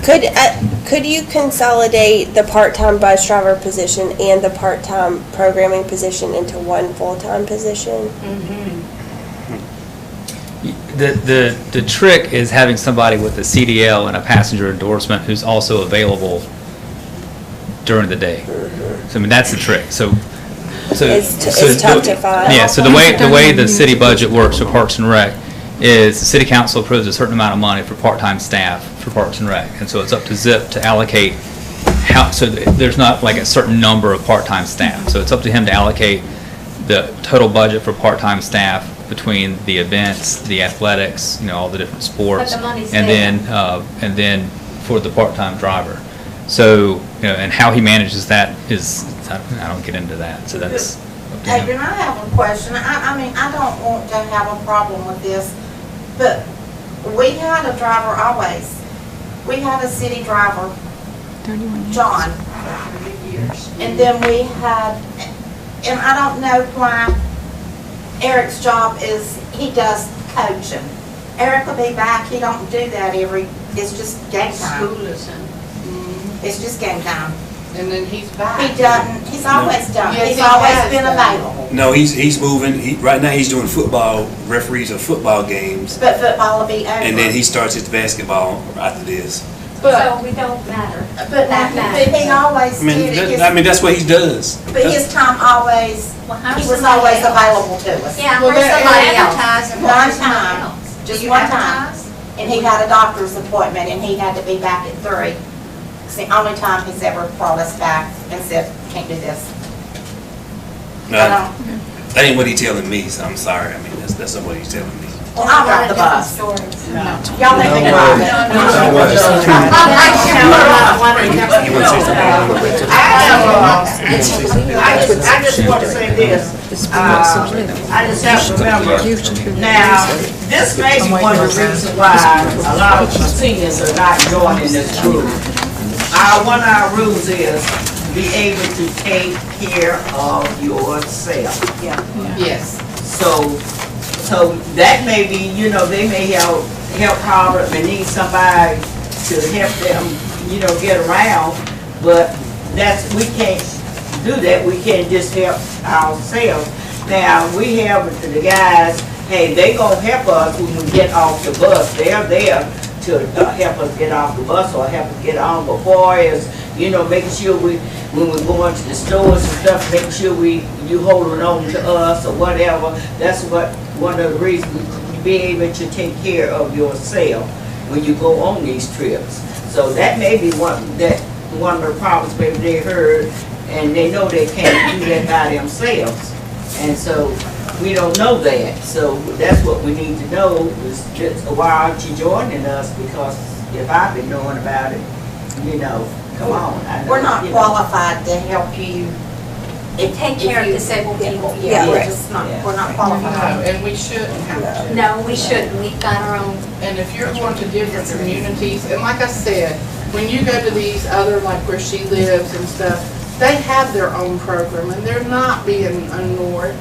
Could you consolidate the part-time bus driver position and the part-time programming position into one full-time position? The trick is having somebody with a CDL and a passenger endorsement who's also available during the day. So I mean, that's the trick. So is tough to find. Yeah, so the way the city budget works for Parks and Rec is the city council approves a certain amount of money for part-time staff for Parks and Rec. And so it's up to ZIP to allocate so there's not like a certain number of part-time staff. So it's up to him to allocate the total budget for part-time staff between the events, the athletics, all the different sports. But the money's and then for the part-time driver. So, and how he manages that is, I don't get into that, so that's up to him. Adrian, I have a question. I mean, I don't want to have a problem with this, but we had a driver always. We had a city driver, John. And then we had, and I don't know why Eric's job is, he does coaching. Eric will be back, he don't do that it's just game time. School is in. It's just game time. And then he's back. He doesn't, he's always done, Yes, he's he always has been done. available. No, he's moving, right now he's doing football, referees of football games, But football will be over. and then he starts his basketball after this. So we don't matter. But he always I mean, did, that's what he does. but his time always, he was always available to us. Yeah, Well, where's they're somebody else? advertising one time, just one time. And he had a doctor's appointment and he had to be back at 3. It's the only time he's ever brought us back and said, can't do this. No, that ain't what he's telling me, so I'm sorry. I mean, that's not what he's telling me. Well, I'll ride the bus. Y'all let me I just want to say this. I just have to remember, now, this may be one of the reasons why a lot of seniors are not joining this group. One of our rules is be able to take care of yourself. Yes. So that may be, they may help Harvard, may need somebody to help them, get around, but we can't do that. We can't just help ourselves. Now, we have the guys, hey, they gonna help us when we get off the bus. They're there to help us get off the bus or help us get on. But far as, making sure when we're going to the stores and stuff, making sure you holding on to us or whatever, that's one of the reasons you be able to take care of yourself when you go on these trips. So that may be one of the problems maybe they heard, and they know they can't do that by themselves. And so we don't know that. So that's what we need to know is just why aren't you joining us? Because if I've been knowing about it, come on. I know, We're not qualified to help you. Take care of disabled people. Yeah, Yeah. we're just not, we're not qualified. And we shouldn't have to. No, we shouldn't. We've got our own. And if you're going to different communities, and like I said, when you go to these other, like where she lives and stuff, they have their own program, and they're not being ignored.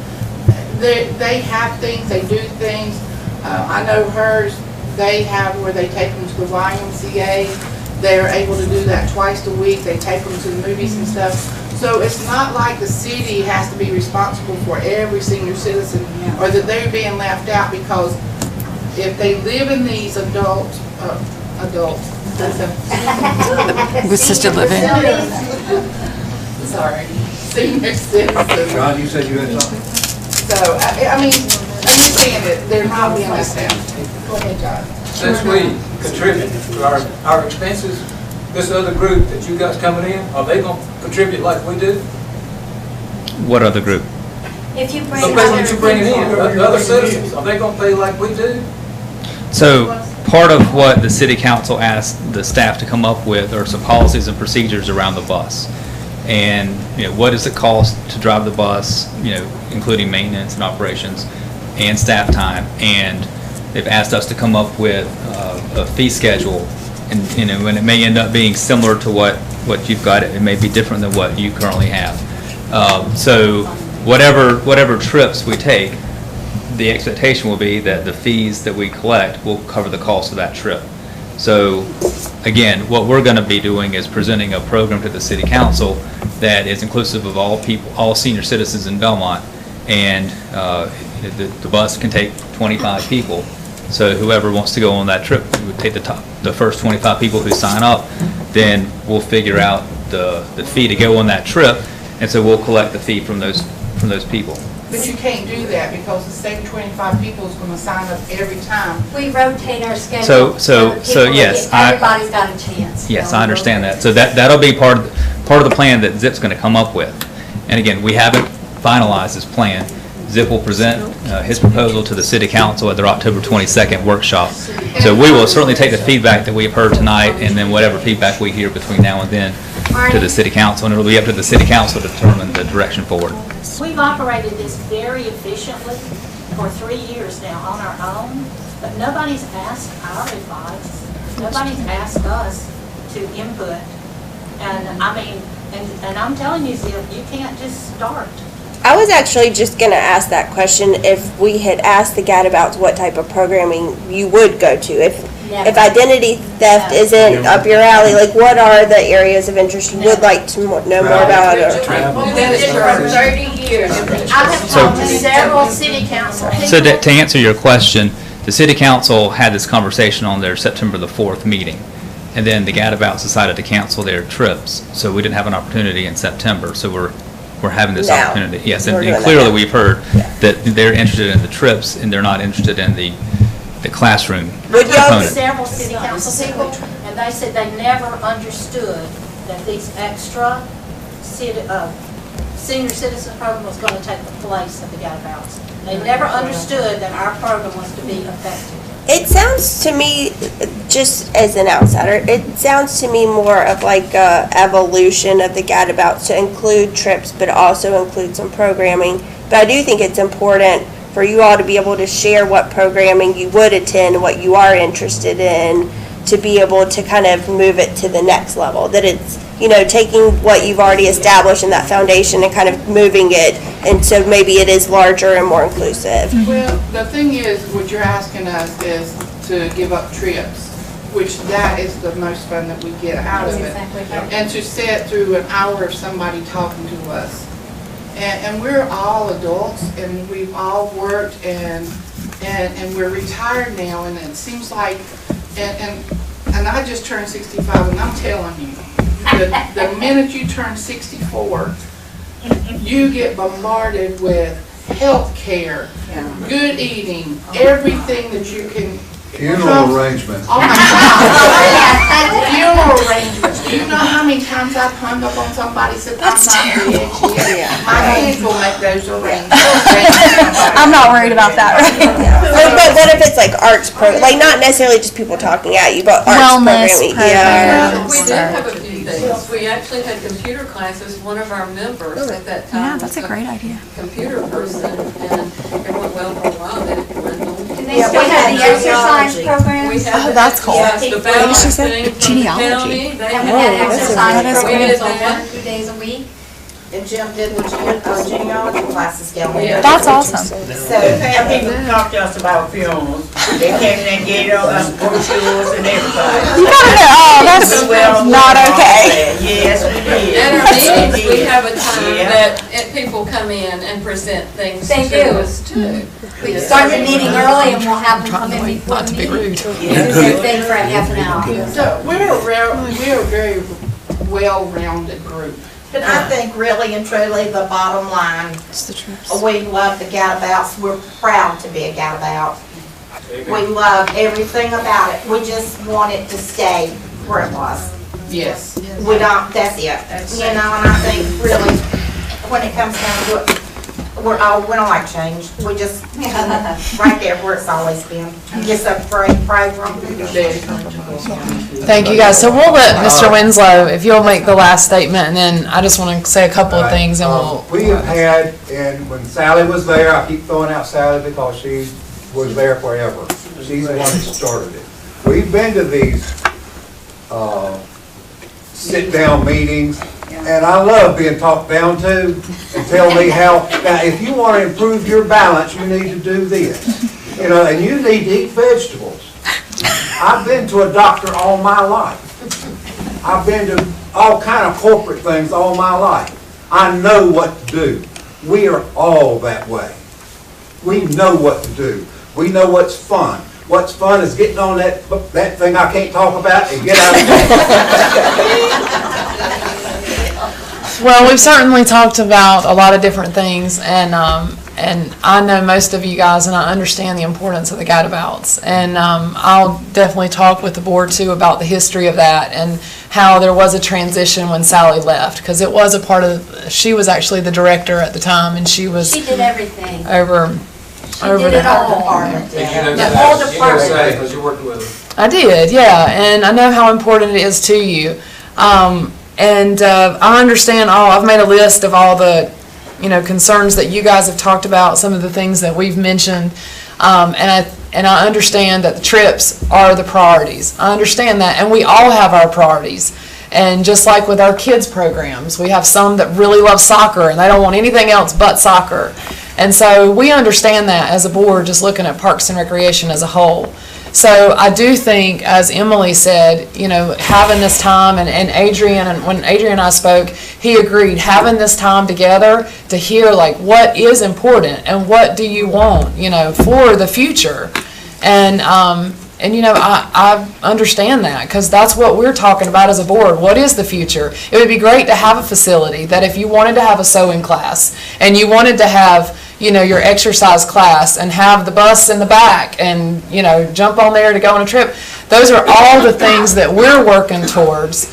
They have things, they do things. I know hers, they have where they take them to the YMCA. They're able to do that twice a week. They take them to the movies and stuff. So it's not like the city has to be responsible for every senior citizen, or that they're being left out, because if they live in these Assisted living. Sorry, senior citizens. John, you said you had something? So, I mean, understand that they're not being left out. Go ahead, John. Since we contribute to our expenses, this other group that you guys coming in, are they gonna contribute like we do? What other group? If you bring The people that you bringing in, the other citizens, are they gonna pay like we do? So part of what the city council asked the staff to come up with are some policies and procedures around the bus. And, what does it cost to drive the bus, including maintenance and operations and staff time. And they've asked us to come up with a fee schedule. And, and it may end up being similar to what you've got. It may be different than what you currently have. So whatever trips we take, the expectation will be that the fees that we collect will cover the cost of that trip. So again, what we're going to be doing is presenting a program to the city council that is inclusive of all people, all senior citizens in Belmont, and the bus can take 25 people. So whoever wants to go on that trip, we would take the first 25 people who sign up, then we'll figure out the fee to go on that trip, and so we'll collect the fee from those from those people. But you can't do that because the same 25 people is going to sign up every time. We rotate our schedule. So yes, Everybody's got a chance. Yes, I understand that. So that'll be part of the plan that ZIP's going to come up with. And again, we haven't finalized this plan. ZIP will present his proposal to the City Council at their October 22nd workshop. So we will certainly take the feedback that we've heard tonight and then whatever feedback we hear between now and then to the City Council, and it'll be up to the City Council to determine the direction forward. We've operated this very efficiently for 3 years now on our own, but nobody's asked our advice. Nobody's asked us to input. And I mean, and I'm telling you, Zip, you can't just start. I was actually just going to ask that question if we had asked the Gadabouts what type of programming you would go to. If identity theft isn't up your alley, like what are the areas of interest you would like to know more about? We've done it for 30 years. I have talked to several city council people. So to answer your question, the City Council had this conversation on their September the 4th meeting. And then the Gadabouts decided to cancel their trips. So we didn't have an opportunity in September. So we're having this opportunity. Yes, and clearly we've heard that they're interested in the trips and they're not interested in the classroom component. Several city council people, and they said they never understood that these extra senior citizen program was going to take the place of the Gadabouts. They never understood that our program was to be effective. It sounds to me, just as an outsider, it sounds to me more of like a evolution of the Gadabouts to include trips, but also include some programming. But I do think it's important for you all to be able to share what programming you would attend, what you are interested in, to be able to kind of move it to the next level. That it's, you know, taking what you've already established in that foundation and kind of moving it, and so maybe it is larger and more inclusive. Well, the thing is, what you're asking us is to give up trips, which that is the most fun that we get out of it. And to sit through an hour of somebody talking to us. And we're all adults, and we've all worked, and we're retired now, and it seems like, and I just turned 65, and I'm telling you, the minute you turn 64, you get bombarded with health care, good eating, everything that you can. Funeral arrangements. Oh my God. Funeral arrangements. Do you know how many times I've hung up on somebody and said, I'm not rich. My hands will make those arrangements. I'm not worried about that. But what if it's like arts program, like not necessarily just people talking at you, but arts programming? Yeah. We did have a few things. We actually had computer classes. One of our members at that time. Yeah, that's a great idea. Computer person, and it went well for a while. Then it went on. They still have the exercise program. Oh, that's cool. What did she say? Genealogy. And we had exercise That is programs great. on 2 days a week. And Jim did genealogy classes down there. That's awesome. So, people talk to us about funerals, they came and gave us brochures and everything. You gotta know, oh, that's not okay. Yes, we did. At our meetings, we have a time that people come in and present things They to do. us too. We start the meeting early and we'll have them come in before the meeting. Do the same thing for a half an hour. So we're a very well-rounded group. But I think really and truly, the bottom line, we love the Gadabouts. We're proud to be a Gadabout. We love everything about it. We just want it to stay where it was. Yes. We don't, that's it. You know, and I think really, when it comes down to it, we don't like change. We just, right there where it's always been. Just a great program. Thank you, guys. So we'll let Mr. Winslow, if you'll make the last statement, and then I just want to say a couple of things, and we'll. We have had, and when Sally was there, I keep throwing out Sally because she was there forever. She's the one that started it. We've been to these sit-down meetings, and I love being talked down to and tell me how, now if you want to improve your balance, you need to do this. You know, and you need to eat vegetables. I've been to a doctor all my life. I've been to all kind of corporate things all my life. I know what to do. We are all that way. We know what to do. We know what's fun. What's fun is getting on that thing I can't talk about and get out of Well, we've certainly talked about a lot of different things, and I know most of you guys, and I understand the importance of the gadabouts. And I'll definitely talk with the board too about the history of that and how there was a transition when Sally left, because it was a part of, she was actually the director at the time, and she was She did everything. over did the it all. Department. You know, The whole department. because you worked with her. I did, yeah, and I know how important it is to you. I understand I've made a list of all the, concerns that you guys have talked about, some of the things that we've mentioned, and I understand that the trips are the priorities. I understand that, and we all have our priorities. And just like with our kids programs, we have some that really love soccer and they don't want anything else but soccer. And so we understand that as a board, just looking at Parks and Recreation as a whole. So I do think, as Emily said, having this time, and Adrian, and when Adrian and I spoke, he agreed, having this time together to hear like what is important and what do you want, for the future. And I understand that, because that's what we're talking about as a board. What is the future? It would be great to have a facility that if you wanted to have a sewing class and you wanted to have your exercise class and have the bus in the back and, jump on there to go on a trip. Those are all the things that we're working towards,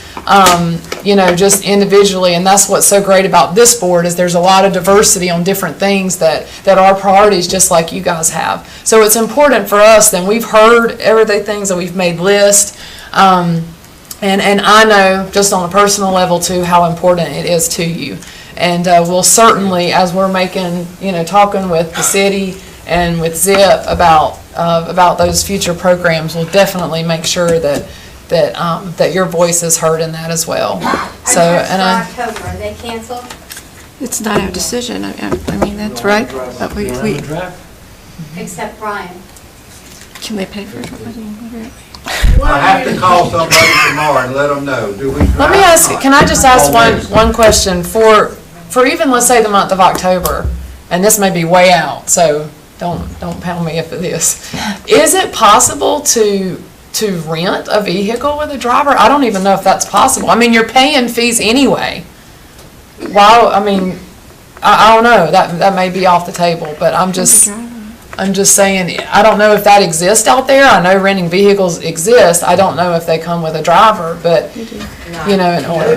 just individually. And that's what's so great about this board, is there's a lot of diversity on different things that are priorities, just like you guys have. So it's important for us, and we've heard everything, things that we've made lists. And I know just on a personal level too, how important it is to you. And we'll certainly, as we're making, talking with the city and with ZIP about those future programs, we'll definitely make sure that your voice is heard in that as well. So, and October, are they canceled? It's not our decision. I mean, that's right. But we Except Brian. can they pay for it? I have to call somebody tomorrow and let them know. Do we drive? let me ask, can I just ask one question for even, let's say, the month of October, and this may be way out, so don't pound me if it is. Is it possible to rent a vehicle with a driver? I don't even know if that's possible. I mean, you're paying fees anyway. Wow, I mean, I don't know, that may be off the table, but I'm just saying, I don't know if that exists out there. I know renting vehicles exist. I don't know if they come with a driver, but, in order.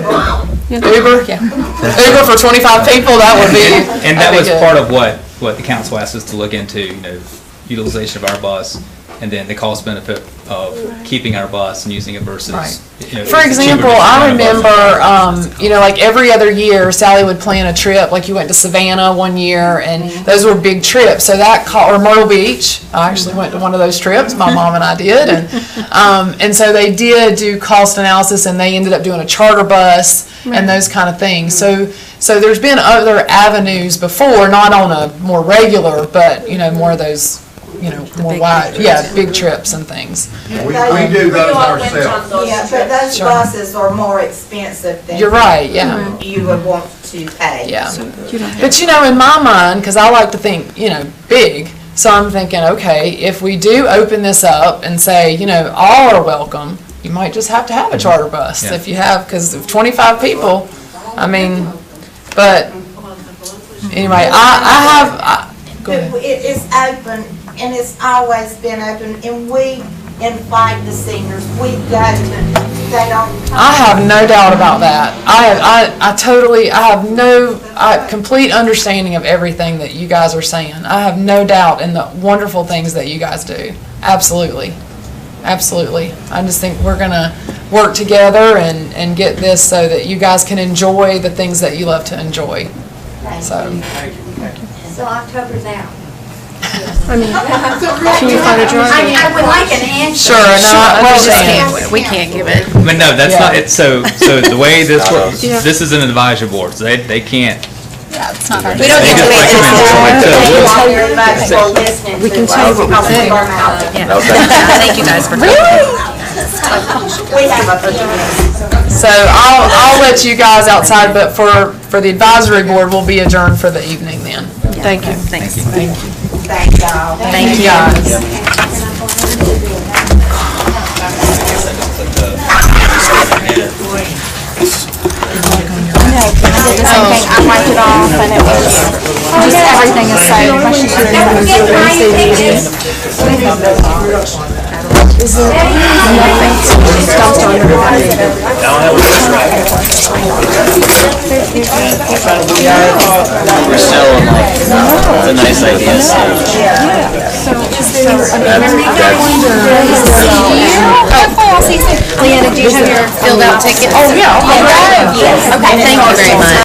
Uber? Yeah. Uber for 25 people, that would be. And that was part of what the council asked us to look into, utilization of our bus, and then the cost benefit of keeping our bus and using it versus. Right. It's For example, cheaper to I rent a bus. remember, like every other year, Sally would plan a trip, like you went to Savannah one year, and those were big trips. So or Myrtle Beach, I actually went to one of those trips, my mom and I did. And so they did do cost analysis, and they ended up doing a charter bus and those kind of things. So there's been other avenues before, not on a more regular, but, more of those, more wide, big trips and things. We do those ourselves. Yeah, but those Sure. buses are more expensive than. You're right, yeah. You would want to pay. Yeah. But in my mind, because I like to think, big, so I'm thinking, okay, if we do open this up and say, all are welcome, you might just have to have a charter bus Yeah. if you have, because of 25 people, I mean, but anyway, go ahead. It is open, and it's always been open, and we invite the seniors. We go to, they don't come. I have no doubt about that. I have complete understanding of everything that you guys are saying. I have no doubt in the wonderful things that you guys do. Absolutely. Absolutely. I just think we're going to work together and get this so that you guys can enjoy the things that you love to enjoy. So. So October's out. I mean, can you find a driver? I would like an answer. Sure, no, I understand. We can't give it. But no, that's Yeah. not it. So the way this works, this is an advisory board, so they can't. Yeah, it's not our. We don't get to make We can tell you what we think. Thank you guys for coming. We have a few. So I'll let you guys outside, but for the advisory board, we'll be adjourned for the evening then. Thank you. Thanks. Thank you. Thank y'all. Thank you guys. Just everything is so much easier than Wednesday meetings. Is it nothing stumped on everybody? We're still in like, it's a nice idea stage. So is there Leanna, do you have your filled out tickets? Oh, yeah. Yes. Okay, thank you very much.